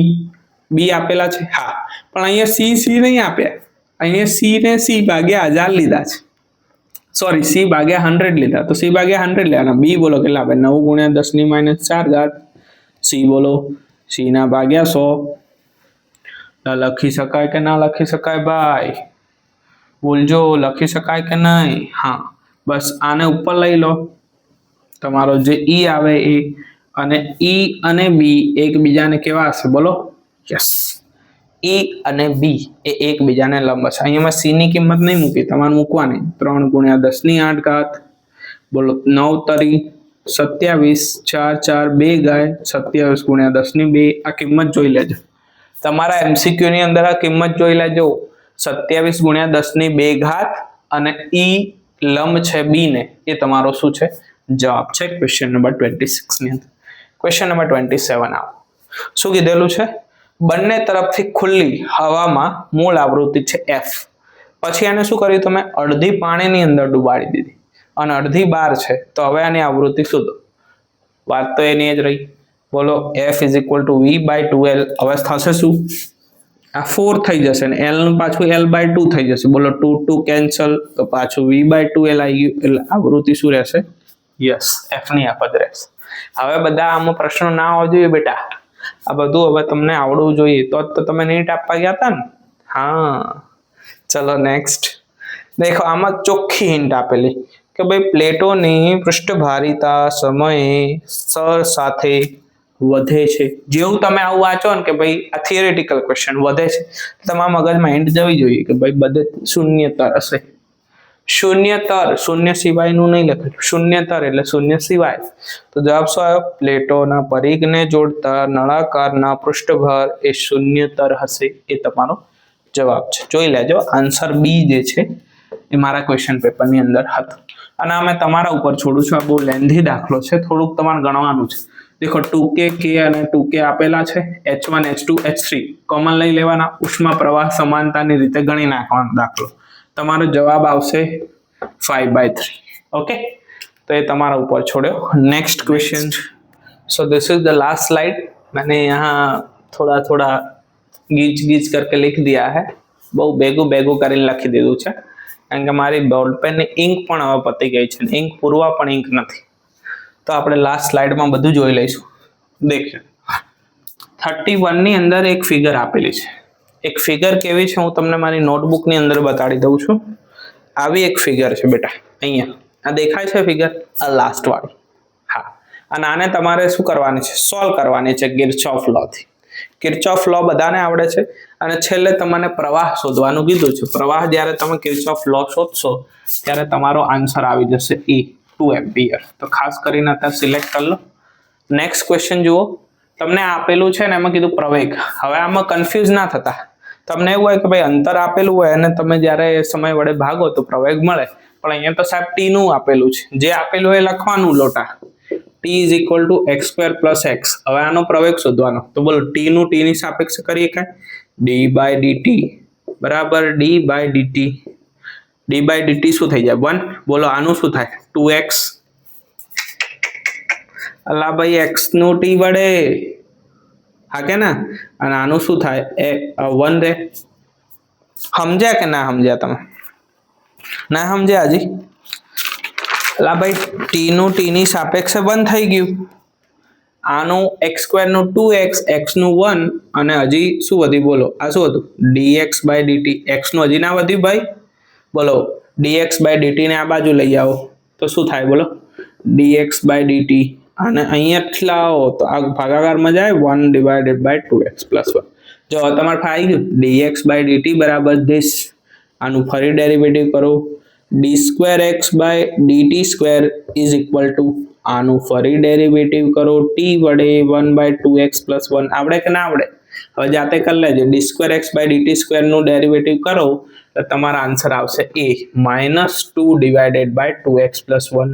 B આપેલા છે, હા, પણ અહીંયા C નહીં આપ્યા. અહીંયા C ને C/1000 લીધા છે. સોરી, C/100 લીધા, તો C/100 લેવાના. B બોલો કેટલા આપે? 9 × 10 - 4 C બોલો C ના ભાગ્યા 100. લખી શકાય કે ના લખી શકાય ભાઈ? બોલજો, લખી શકાય કે નહીં? હા, બસ આને ઉપર લઈ લો, તમારો જે E આવે એ. અને E અને B એકબીજાને કેવા હશે બોલો? યસ, E અને B એ એકબીજાને લંબ હશે. અહીંયા C ની કિંમત નહીં મૂકી, તમારે મૂકવાની. 3 × 10⁸. બોલો 9 તરી 27, 4 4 2 ગાય, 27 × 10⁵. આ કિંમત જોઈ લેજો. તમારા MCQ ની અંદર આ કિંમત જોઈ લેજો. 27 × 10⁵ અને E લંબ છે B ને, એ તમારો શું છે? જવાબ છે ક્વેશ્ચન નંબર 26 ની અંદર. ક્વેશ્ચન નંબર 27 આવો. શું કીધેલું છે? બંને તરફથી ખુલ્લી હવામાં મૂળ આવૃત્તિ છે F. પછી એને શું કર્યું? તમે અડધી પાણીની અંદર ડુબાડી દીધી. અને અડધી 12 છે, તો હવે આની આવૃત્તિ શોધો. વાત તો એની જ રહી. બોલો f = v/2l. હવે થશે શું? આ 4 થઈ જશે ને l નું પાછું l/2 થઈ જશે. બોલો 2 કેન્સલ, તો પાછું v/2l આવી ગયું. એટલે આવૃત્તિ શું રહેશે? યસ, f ની આપ જ રહેશે. હવે બધા આમાં પ્રશ્નો ના આવવા જોઈએ બેટા. આ બધું હવે તમને આવડવું જોઈએ, તો તમે નીટ આપવા ગયા હતા ને. હા, ચલો નેક્સ્ટ દેખો. આમાં ચોખ્ખી હિન્ટ આપેલી કે ભાઈ પ્લેટોની પૃષ્ઠભારિતા સમયે સ્તર સાથે વધે છે. જેવું તમે આવું વાંચો ને કે ભાઈ આ થિયરેટિકલ ક્વેશ્ચન વધે છે, તમારા મગજમાં હિન્ટ જવી જોઈએ કે ભાઈ બધે શૂન્યતર હશે. શૂન્યતર, શૂન્ય સિવાયનું નહીં લખેલું, શૂન્યતર એટલે શૂન્ય સિવાય. તો જવાબ શું આવ્યો? પ્લેટોના પરિઘને જોડતા નળાકારના પૃષ્ઠભાર એ શૂન્યતર હશે. એ તમારો જવાબ છે. જોઈ લેજો, આન્સર બી જે છે એ મારા ક્વેશ્ચન પેપરની અંદર હતો. અને અમે તમારા ઉપર છોડું છું. આ બહુ લેન્ધી દાખલો છે, થોડુંક તમારે ગણવાનું છે. દેખો 2k k અને 2k આપેલા છે. h1 h2 h3 કોમન લઈ લેવાના. ઉષ્મા પ્રવાહ સમાનતાની રીતે ગણી નાખવાનો દાખલો. તમારો જવાબ આવશે 5/3. ઓકે, तो ये तुम्हारा ऊपर छोड़ो. Next question. So this is the last slide. मैंने यहाँ थोड़ा थोड़ा गीच गीच करके लिख दिया है. बहु बेगू बेगू કરીને લખી દીધું છે કારણ કે મારી બોલ પેન ની ઇંક પણ હવે પતી ગઈ છે. ઇંક પૂરવા પણ ઇંક નથી. તો આપણે લાસ્ટ સ્લાઇડમાં બધું જોઈ લઈશું. દેખજો 31 ની અંદર એક ફિગર આપેલી છે. એક ફિગર કેવી છે હું તમને મારી નોટબુકની અંદર બતાડી દઉં છું. આવી એક ફિગર છે બેટા. અહીંયા આ દેખાય છે ફિગર, આ લાસ્ટ વાળી. હા, અને આને તમારે શું કરવાની છે? સોલ્વ કરવાની છે કિર્ચોફ લો થી. કિર્ચોફ લો બધાને આવડે છે. અને છેલ્લે તમને પ્રવાહ શોધવાનું કીધું છે. પ્રવાહ જ્યારે તમે કિર્ચોફ લો શોધશો ત્યારે તમારો આન્સર આવી જશે E 2 એમ્પિયર. તો ખાસ કરીને અત્યારે સિલેક્ટ કરી લો. નેક્સ્ટ ક્વેશ્ચન જુઓ. તમને આપેલું છે ને એમાં કીધું પ્રવેગ. હવે આમાં કન્ફ્યુઝ ના થતા. તમને એવું હોય કે ભાઈ અંતર આપેલું હોય અને તમે જ્યારે સમય વડે ભાગો તો પ્રવેગ મળે, પણ અહીંયા તો સાહેબ ટી નું આપેલું છે. જે આપેલું એ લખવાનું લોટા. t = x² + x. હવે આનો પ્રવેગ શોધવાનો. તો બોલો t નું t ની સાપેક્ષે કરીએ કાંઈ. d/dt બરાબર d/dt. d/dt શું થઈ જાય? 1. બોલો આનું શું થાય? 2x. અલા ભાઈ x નું t વડે, હા કે ના? અને આનું શું થાય? 1 રે. સમજ્યા કે ના સમજ્યા તમે? ના સમજ્યા હજી? અલા ભાઈ t નું t ની સાપેક્ષે 1 થઈ ગયું. આનું x² નું 2x, x નું 1 અને હજી શું વધી? બોલો આ શું હતું? dx/dt. x નું હજી ના વધ્યું ભાઈ? બોલો dx/dt ને આ બાજુ લઈ આવો તો શું થાય? બોલો dx/dt. અને અહીંયા લાવો તો આ ભાગાકારમાં જાય 1/2x + 1. જો તમારે આવી ગયું dx/dt બરાબર this. આનું ફરી ડેરિવેટિવ કરો. d²x/dt² = આનું ફરી ડેરિવેટિવ કરો t વડે 1/2x + 1. આવડે કે ના આવડે? હવે જાતે કરી લેજો. d²x/dt² નું ડેરિવેટિવ કરો તો તમારો આન્સર આવશે a -2/2x + 1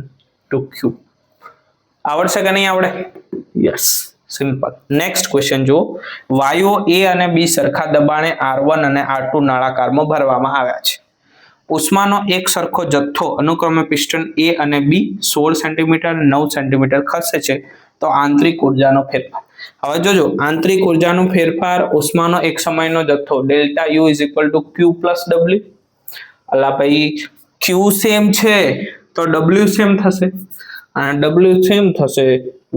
2q. આવડશે કે નહીં આવડે? Yes, simple. નેક્સ્ટ ક્વેશ્ચન જુઓ. વાયુઓ A અને B સરખા દબાણે R1 અને R2 નળાકારમાં ભરવામાં આવ્યા છે. ઉષ્માનો એક સરખો જથ્થો અનુક્રમે પિસ્ટન A અને B 16 સેન્ટીમીટર 9 સેન્ટીમીટર ખસે છે. તો આંતરિક ઉર્જાનો ફેરફાર. હવે જોજો, આંતરિક ઉર્જાનો ફેરફાર ઉષ્માનો એક સમયનો જથ્થો ΔU = Q + W. અલા ભાઈ Q સેમ છે તો W સેમ થશે. અને W સેમ થશે,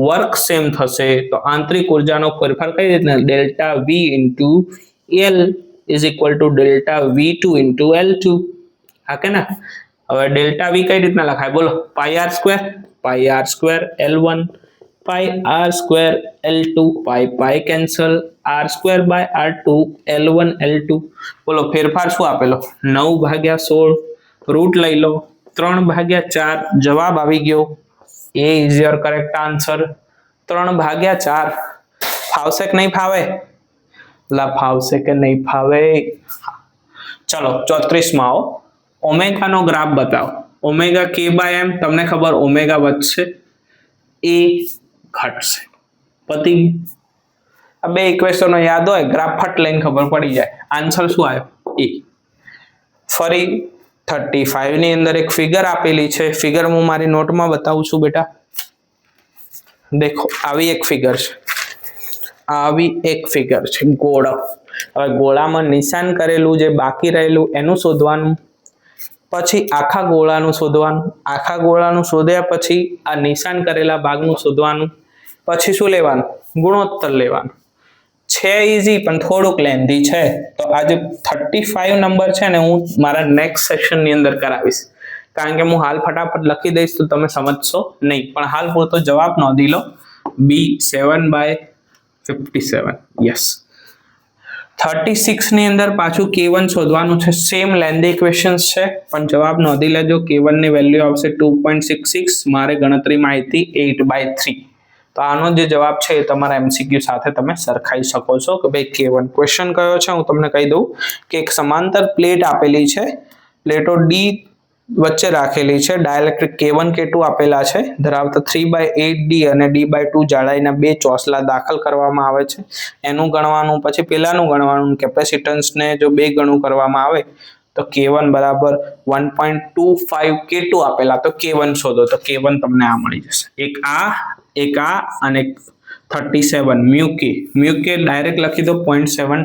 વર્ક સેમ થશે. તો આંતરિક ઉર્જાનો ફેરફાર કઈ રીતના? ΔV × L = ΔV2 × L2. હા કે ના? હવે ΔV કઈ રીતના લખાય? બોલો πr². πr² L1, πr² L2, π cancel, r²/r2 L1 L2. બોલો ફેરફાર શું આપેલો? 9/16. રૂટ લઈ લો 3/4. જવાબ આવી ગયો. A is your correct answer. 3/4. ફાવશે કે નહીં ફાવે? લા ફાવશે કે નહીં ફાવે? ચલો 34 માં આવો. ઓમેગા નો ગ્રાફ બતાવો. Omega k/m. તમને ખબર ઓમેગા વધશે, a ઘટશે. પતી. આ બે ઇક્વેશનો યાદ હોય, ગ્રાફ ફટ લઈને ખબર પડી જાય. આન્સર શું આવ્યો? a. ફરી 35 ની અંદર એક ફિગર આપેલી છે, ફિગર હું મારી નોટમાં બતાવું છું બેટા. દેખો આવી એક ફિગર છે, આવી એક ફિગર છે ગોળો. હવે ગોળામાં નિશાન કરેલું જે બાકી રહેલું એનું શોધવાનું, પછી આખા ગોળાનું શોધવાનું, આખા ગોળાનું શોધ્યા પછી આ નિશાન કરેલા ભાગનું શોધવાનું, પછી શું લેવાનું? ગુણોત્તર લેવાનું. છે ઈઝી પણ થોડુંક લેન્ધી છે. તો આ જે 35 નંબર છે ને હું મારા નેક્સ્ટ સેશન ની અંદર કરાવીશ, કારણ કે હું હાલ ફટાફટ લખી દઈશ તો તમે સમજશો નહીં. પણ હાલ પૂરતો જવાબ નોંધી લો, બી 7/57. યસ. 36 ની અંદર પાછું K1 શોધવાનું છે. સેમ લેન્ધી ક્વેશ્ચન્સ છે પણ જવાબ નોંધી લેજો. K1 ની વેલ્યુ આવશે 2.66. મારે ગણતરીમાં આવી હતી 8/3. તો આનો જે જવાબ છે એ તમારા MCQ સાથે તમે સરખાઈ શકો છો કે ભાઈ K1 ક્વેશ્ચન કયો છે. હું તમને કહી દઉં કે એક સમાંતર પ્લેટ આપેલી છે, પ્લેટો ડી વચ્ચે રાખેલી છે, ડાયલેક્ટ્રિક K1 K2 આપેલા છે, ધરાવતા 3/8D અને D/2 જાડાઈના બે ચોસલા દાખલ કરવામાં આવે છે. એનું ગણવાનું, પછી પેલાનું ગણવાનું. કેપેસિટન્સને જો બે ગણું કરવામાં આવે તો K1 બરાબર 1.25 K2 આપેલા, તો K1 શોધો. તો K1 તમને આ મળી જશે. એક આ અને 37 મ્યુ કે ડાયરેક્ટ લખી દો 0.75.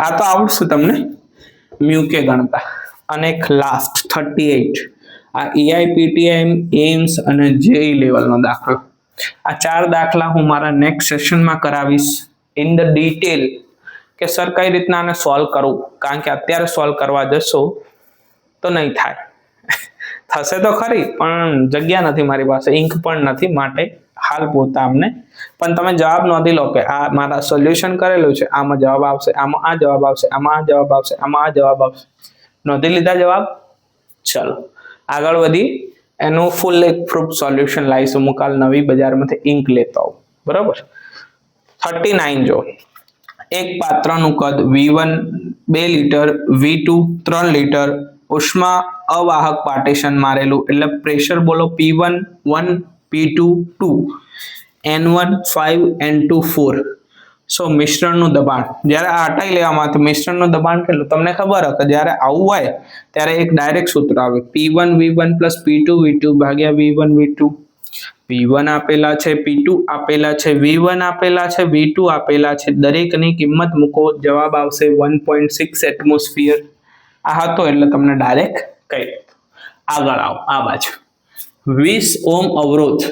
આ તો આવડશે તમને મ્યુ કે ગણતા. અને એક લાસ્ટ 38, આ EIPTM, એમ્સ અને JEE લેવલનો દાખલો. આ 4 દાખલા હું મારા નેક્સ્ટ સેશનમાં કરાવીશ ઇન ધ ડિટેલ કે સર કઈ રીતના આને સોલ્વ કરવું, કારણ કે અત્યારે સોલ્વ કરવા જશો તો નહીં થાય. થશે તો ખરી પણ જગ્યા નથી મારી પાસે, ઇંક પણ નથી, માટે હાલ પૂરતા અમને. પણ તમે જવાબ નોંધી લો કે આ મારા સોલ્યુશન કરેલું છે, આમાં જવાબ આવશે, આમાં આ જવાબ આવશે, આમાં આ જવાબ આવશે, આમાં આ જવાબ આવશે. નોંધી લીધા જવાબ? ચલો આગળ વધી એનું ફૂલ એક પ્રૂફ સોલ્યુશન લાવીશું. હું કાલ નવી બજારમાંથી ઇંક લેતો આવું. બરાબર. 39 જો, એક પાત્રનું કદ V1 2 લીટર, V2 3 લીટર, ઉષ્મા અવાહક પાર્ટીશન મારેલું, એટલે પ્રેશર બોલો P1 1, P2 2, N1 5, N2 4. સો મિશ્રણનું દબાણ જ્યારે આ હટાઈ લેવામાં તો મિશ્રણનું દબાણ કેટલું તમને ખબર હશે. જ્યારે આવું હોય ત્યારે એક ડાયરેક્ટ સૂત્ર આવે, P1 V1 plus P2 V2 ભાગ્યા V1 V2. V1 આપેલા છે, P2 આપેલા છે, V1 આપેલા છે, V2 આપેલા છે. દરેકની કિંમત મૂકો, જવાબ આવશે 1.6 એટમોસ્ફિયર. આ હતો એટલે તમને ડાયરેક્ટ કહી દો. આગળ આવો આ બાજુ. 20 ઓહ્મ અવરોધ,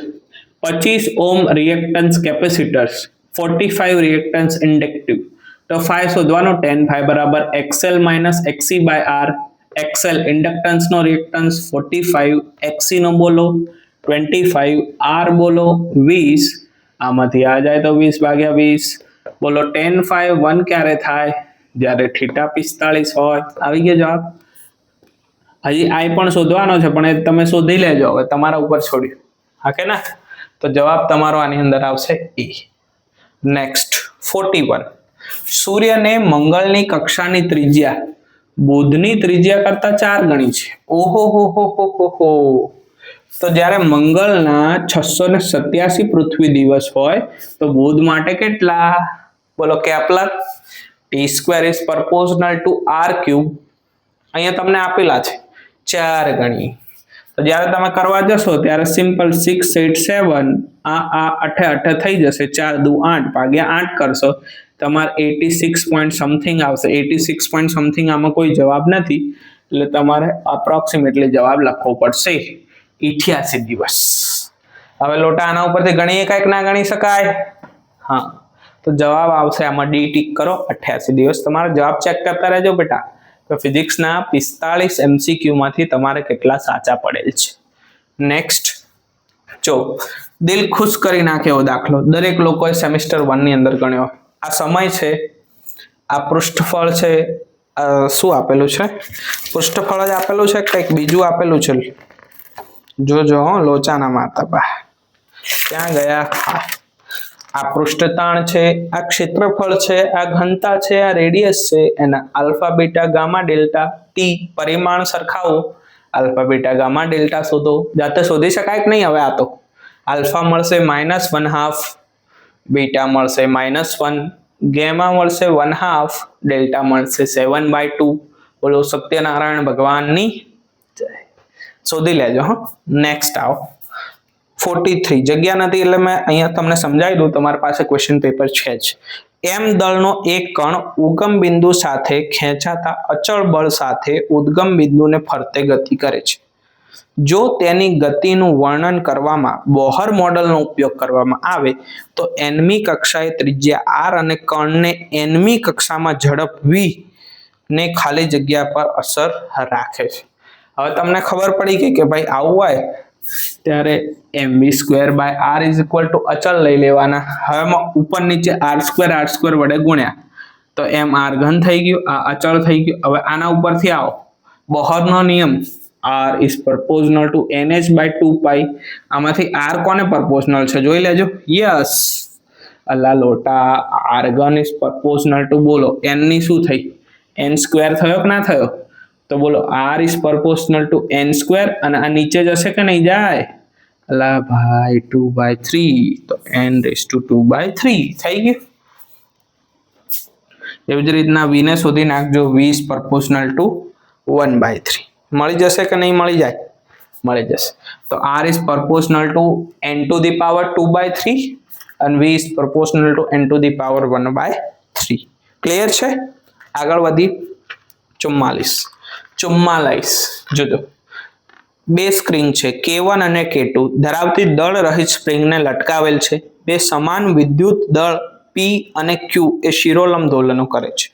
25 ohm reactance capacitors, 45 reactance inductive. તો phi શોધવાનો, tan phi બરાબર XL minus XC/R. XL inductance નો રિએક્ટન્સ, 45 XC નો બોલો 25, R બોલો 20. આમાંથી આ જાય તો 20/20. બોલો tan phi 1 ક્યારે થાય? જ્યારે થીટા 45 હોય. આવી ગયો જવાબ. હજી આ પણ શોધવાનો છે પણ એ તમે શોધી લેજો, હવે તમારા ઉપર છોડ્યું. હા કે ના? તો જવાબ તમારો આની અંદર આવશે E. નેક્સ્ટ 41, સૂર્યને મંગળની કક્ષાની ત્રિજ્યા બુધની ત્રિજ્યા કરતા 4 ગણી છે. ઓહો હો હો હો હો. તો જ્યારે મંગળના 687 પૃથ્વી દિવસ હોય તો બુધ માટે કેટલા? બોલો Kepler. T² is proportional to R³. અહીંયા તમને આપેલા છે 4 ગણી. તો જ્યારે તમે કરવા જશો ત્યારે સિમ્પલ 6 8 7 આ 8 થઈ જશે, 4 દુ 8 ભાગ્યા 8 કરશો, તમારે 86 પોઈન્ટ સમથિંગ આવશે. 86 પોઈન્ટ સમથિંગ આમાં કોઈ જવાબ નથી એટલે તમારે અપ્રોક્સિમેટલી જવાબ લખવો પડશે 88 દિવસ. હવે લોટા આના ઉપરથી ગણીએ કાંઈક ના ગણી શકાય? હા, તો જવાબ આવશે આમાં ડી ટીક કરો 88 દિવસ. તમારો જવાબ ચેક કરતા રહેજો બેટા તો ફિઝિક્સના 45 MCQ માંથી તમારે કેટલા સાચા પડેલ છે. નેક્સ્ટ જો દિલ ખુશ કરી નાખે એવો દાખલો દરેક લોકોએ સેમિસ્ટર 1 ની અંદર ગણ્યો. આ સમય છે, આ પૃષ્ઠફળ છે, શું આપેલું છે? પૃષ્ઠફળ જ આપેલું છે, કંઈક બીજું આપેલું છે. જોજો હો, લોચાના માતા બા ક્યાં ગયા? આ પૃષ્ઠતાણ છે, આ ક્ષેત્રફળ છે, આ ઘનતા છે, આ રેડિયસ છે, એના alpha beta gamma delta T પરિમાણ સરખાવો. આલ્ફા બીટા ગામા ડેલ્ટા શોધો. જાતે શોધી શકાય કે નહીં? હવે આ તો આલ્ફા મળશે -1/2, બીટા મળશે -1, ગેમા મળશે 1/2, ડેલ્ટા મળશે 7/2. બોલો સત્યનારાયણ ભગવાનની શોધી લેજો. હા, નેક્સ્ટ આવો 43. જગ્યા નથી એટલે મેં અહીંયા તમને સમજાવી દઉં, તમારી પાસે ક્વેશ્ચન પેપર છે જ. એમ દળનો એક કણ ઉગમ બિંદુ સાથે ખેંચાતા અચળ બળ સાથે ઉદ્ગમ બિંદુને ફરતે ગતિ કરે છે. જો તેની ગતિનું વર્ણન કરવામાં બોહર મોડેલનો ઉપયોગ કરવામાં આવે તો nમી કક્ષાએ ત્રિજ્યા r અને કણને nમી કક્ષામાં ઝડપ v ને ખાલી જગ્યા પર અસર રાખે છે. હવે તમને ખબર પડી ગઈ કે ભાઈ આવું હોય ત્યારે mv²/r અચળ લઈ લેવાના. હવે ઉપર નીચે r² વડે ગુણ્યા તો mr ઘન થઈ ગયું, આ અચળ થઈ ગયું. હવે આના ઉપરથી આવો બોહરનો નિયમ r is proportional to nh/2π. આમાંથી r કોને proportional છે જોઈ લેજો. યસ, અલા લોટા, r ઘન is proportional to બોલો n ની શું થઈ, n² થયો કે ના થયો? તો બોલો r is proportional to n² અને આ નીચે જશે કે નહીં જાય? અલા ભાઈ 2/3 તો n⁻²/3 થઈ ગયું. એવી જ રીતના v ને શોધી નાખજો. v is proportional to 1/3. મળી જશે કે નહીં મળી જાય? મળી જશે. તો r is proportional to n⁻²/3 and v is proportional to n⁻1/3. Clear છે? આગળ વધી 44 જોજો. બે સ્પ્રિંગ છે K1 અને K2 ધરાવતી દળ રહિત સ્પ્રિંગને લટકાવેલ છે. બે સમાન વિદ્યુત દળ P અને Q એ શિરોલંબ દોલનો કરે છે.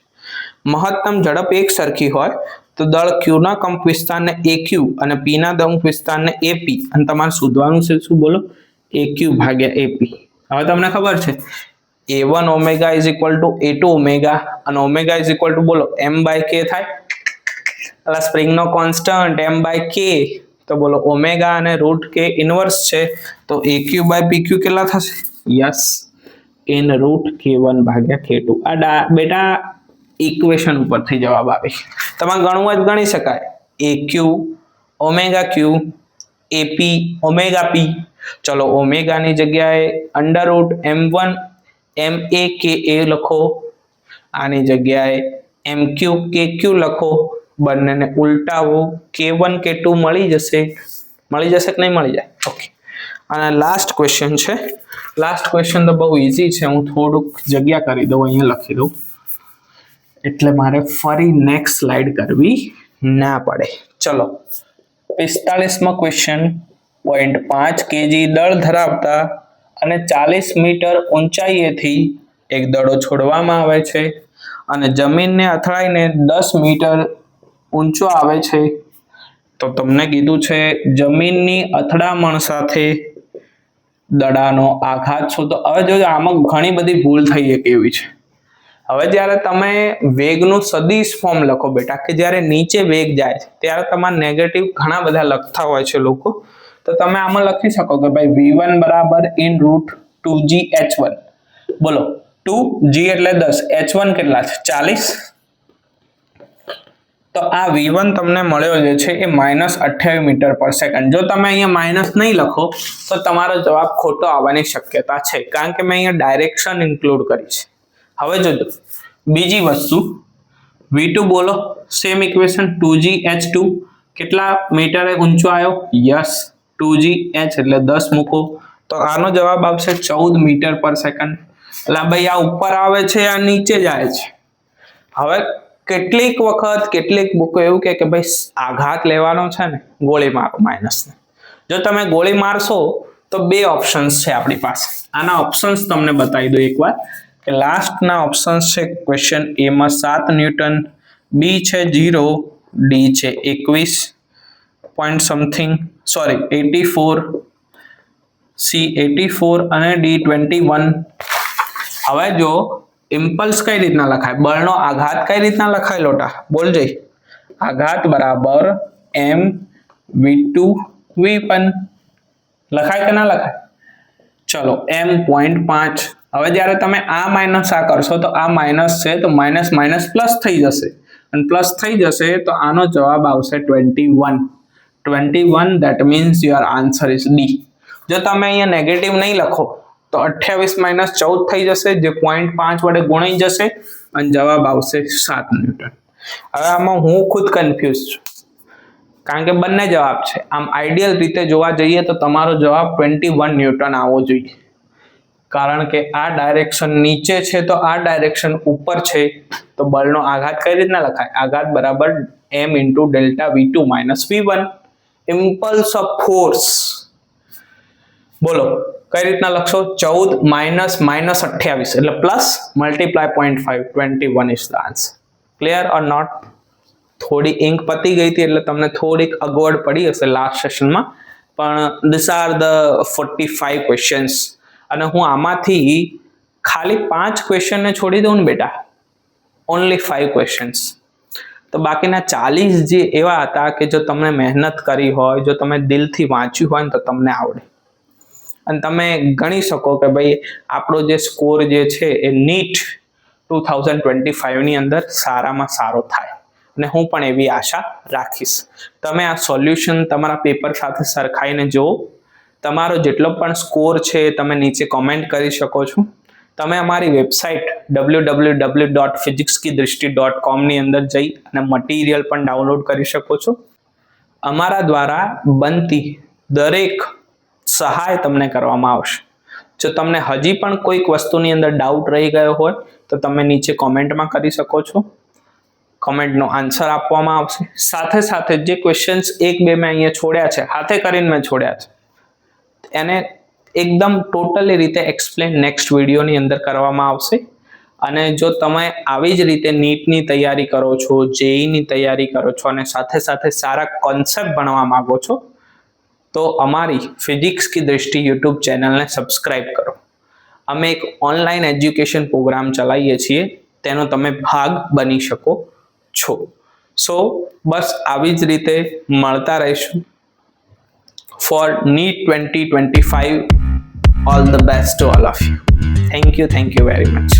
મહત્તમ ઝડપ એક સરખી હોય તો દળ Q ના કંપ વિસ્તારને AQ અને P ના કંપ વિસ્તારને AP અને તમારે શોધવાનું છે શું બોલો? AQ ભાગ્યા AP. હવે તમને ખબર છે A1 omega is equal to A2 omega અને ઓમેગા is equal to બોલો m/k થાય. એટલે સ્પ્રિંગનો કોન્સ્ટન્ટ m/k તો બોલો ઓમેગા અને √k ઇન્વર્સ છે તો AQ/PQ કેટલા થશે? Yes, n√k1/k2. આ બેટા ઇક્વેશન ઉપરથી જવાબ આવે. તમારે ગણવું જ ગણી શકાય. AQ omega Q AP omega P. ચલો ઓમેગાની જગ્યાએ √m1 ma લખો, આની જગ્યાએ m3kq લખો. બંનેને ઉલટાવો, K1 K2 મળી જશે. મળી જશે કે નહીં મળી જાય? ઓકે. અને લાસ્ટ ક્વેશ્ચન છે. લાસ્ટ ક્વેશ્ચન તો બહુ ઈઝી છે. હું થોડુંક જગ્યા કરી દઉં, અહીંયા લખી દઉં એટલે મારે ફરી નેક્સ્ટ સ્લાઇડ કરવી ના પડે. ચલો 45મો ક્વેશ્ચન. 0.5 kg દળ ધરાવતા અને 40 મીટર ઊંચાઈએથી એક દડો છોડવામાં આવે છે અને જમીનને અથડાઈને 10 મીટર ઊંચો આવે છે. તો તમને કીધું છે જમીનની અથડામણ સાથે દડાનો આઘાત શોધો. હવે જોજો આમાં ઘણી બધી ભૂલ થઈ એક એવી છે. હવે જ્યારે તમે વેગનું સદિશ ફોર્મ લખો બેટા કે જ્યારે નીચે વેગ જાય છે ત્યારે તમારે નેગેટિવ ઘણા બધા લખતા હોય છે લોકો. તો તમે આમાં લખી શકો કે ભાઈ v1 બરાબર (2gh1). બોલો 2g એટલે 10, h1 કેટલા છે 40. તો આ v1 તમને મળ્યો જે છે એ -28 મીટર પર સેકન્ડ. જો તમે અહીંયા માઇનસ નહીં લખો તો તમારો જવાબ ખોટો આવવાની શક્યતા છે, કારણ કે મેં અહીંયા ડાયરેક્શન ઇન્ક્લુડ કરી છે. હવે જોજો બીજી વસ્તુ v2 બોલો સેમ ઇક્વેશન 2gh2 કેટલા મીટરે ઊંચો આવ્યો? યસ, 2gh એટલે 10 મૂકો તો આનો જવાબ આવશે 14 મીટર પર સેકન્ડ. એટલે ભાઈ આ ઉપર આવે છે આ નીચે જાય છે. હવે કેટલીક વખત કેટલીક બુકો એવું કે ભાઈ આઘાત લેવાનો છે ને ગોળી મારો માઇનસને. જો તમે ગોળી મારશો તો બે ઓપ્શન્સ છે આપણી પાસે. આના ઓપ્શન્સ તમને બતાવી દો એકવાર કે લાસ્ટના ઓપ્શન્સ છે ક્વેશ્ચન એ માં 7 ન્યૂટન, બી છે 0, ડી છે 21 પોઈન્ટ સમથિંગ, સોરી 84, સી 84 અને ડી 21. હવે જો ઇમ્પલ્સ કઈ રીતના લખાય, બળનો આઘાત કઈ રીતના લખાય લોટા બોલ જઈ? આઘાત બરાબર m v2 v1 લખાય કે ના લખાય? ચલો m 0.5. હવે જ્યારે તમે આ માઇનસ આ કરશો તો આ માઇનસ છે તો માઇનસ માઇનસ પ્લસ થઈ જશે અને પ્લસ થઈ જશે તો આનો જવાબ આવશે 21. That means your answer is D. જો તમે અહીંયા નેગેટિવ નહીં લખો તો 28 - 14 થઈ જશે જે 0.5 વડે ગુણાઈ જશે અને જવાબ આવશે 7 ન્યૂટન. હવે આમાં હું ખુદ કન્ફ્યુઝ છું. કારણ કે બંને જવાબ છે. આમ આઈડિયલ રીતે જોવા જઈએ તો તમારો જવાબ 21 ન્યૂટન આવવો જોઈએ, કારણ કે આ ડાયરેક્શન નીચે છે તો આ ડાયરેક્શન ઉપર છે, તો બળનો આઘાત કઈ રીતના લખાય? આઘાત બરાબર m × delta v2 - v1. Impulse of force બોલો કઈ રીતના લખશો? 14 - -28 એટલે plus multiply 0.5, 21 is the answer. Clear or not? થોડી ઇંક પતી ગઈ હતી એટલે તમને થોડીક અગવડ પડી હશે લાસ્ટ સેશનમાં, પણ ધીસ આર ધ 45 ક્વેશ્ચન્સ. અને હું આમાંથી ખાલી 5 ક્વેશ્ચનને છોડી દઉં ને બેટા, ઓનલી 5 ક્વેશ્ચન્સ, તો બાકીના 40 જે એવા હતા કે જો તમે મહેનત કરી હોય, જો તમે દિલથી વાંચ્યું હોય ને તો તમને આવડે અને તમે ગણી શકો કે ભાઈ આપણો જે સ્કોર જે છે એ નીટ 2025 ની અંદર સારામાં સારો થાય, અને હું પણ એવી આશા રાખીશ. તમે આ સોલ્યુશન તમારા પેપર સાથે સરખાઈને જુઓ. તમારો જેટલો પણ સ્કોર છે તમે નીચે કોમેન્ટ કરી શકો છો. તમે અમારી વેબસાઇટ www.physicskidrishti.com ની અંદર જઈ અને મટીરિયલ પણ ડાઉનલોડ કરી શકો છો. અમારા દ્વારા બનતી દરેક સહાય તમને કરવામાં આવશે. જો તમને હજી પણ કોઈક વસ્તુની અંદર ડાઉટ રહી ગયો હોય તો તમે નીચે કોમેન્ટમાં કરી શકો છો. કોમેન્ટનો આન્સર આપવામાં આવશે. સાથે સાથે જે ક્વેશ્ચન્સ 1-2 મેં અહીંયા છોડ્યા છે, હાથે કરીને મેં છોડ્યા છે, એને એકદમ ટોટલી રીતે એક્સપ્લેન નેક્સ્ટ વિડીયોની અંદર કરવામાં આવશે. અને જો તમે આવી જ રીતે નીટની તૈયારી કરો છો, જેઈની તૈયારી કરો છો અને સાથે સાથે સારા કોન્સેપ્ટ ભણવા માંગો છો, તો અમારી ફિઝિક્સ કી દૃષ્ટિ યુટ્યુબ ચેનલને સબસ્ક્રાઇબ કરો. અમે એક ઓનલાઈન એજ્યુકેશન પ્રોગ્રામ ચલાવીએ છીએ, તેનો તમે ભાગ બની શકો છો. સો બસ આવી જ રીતે મળતા રહીશું. For NEET 2025, all the best to all of you. Thank you very much.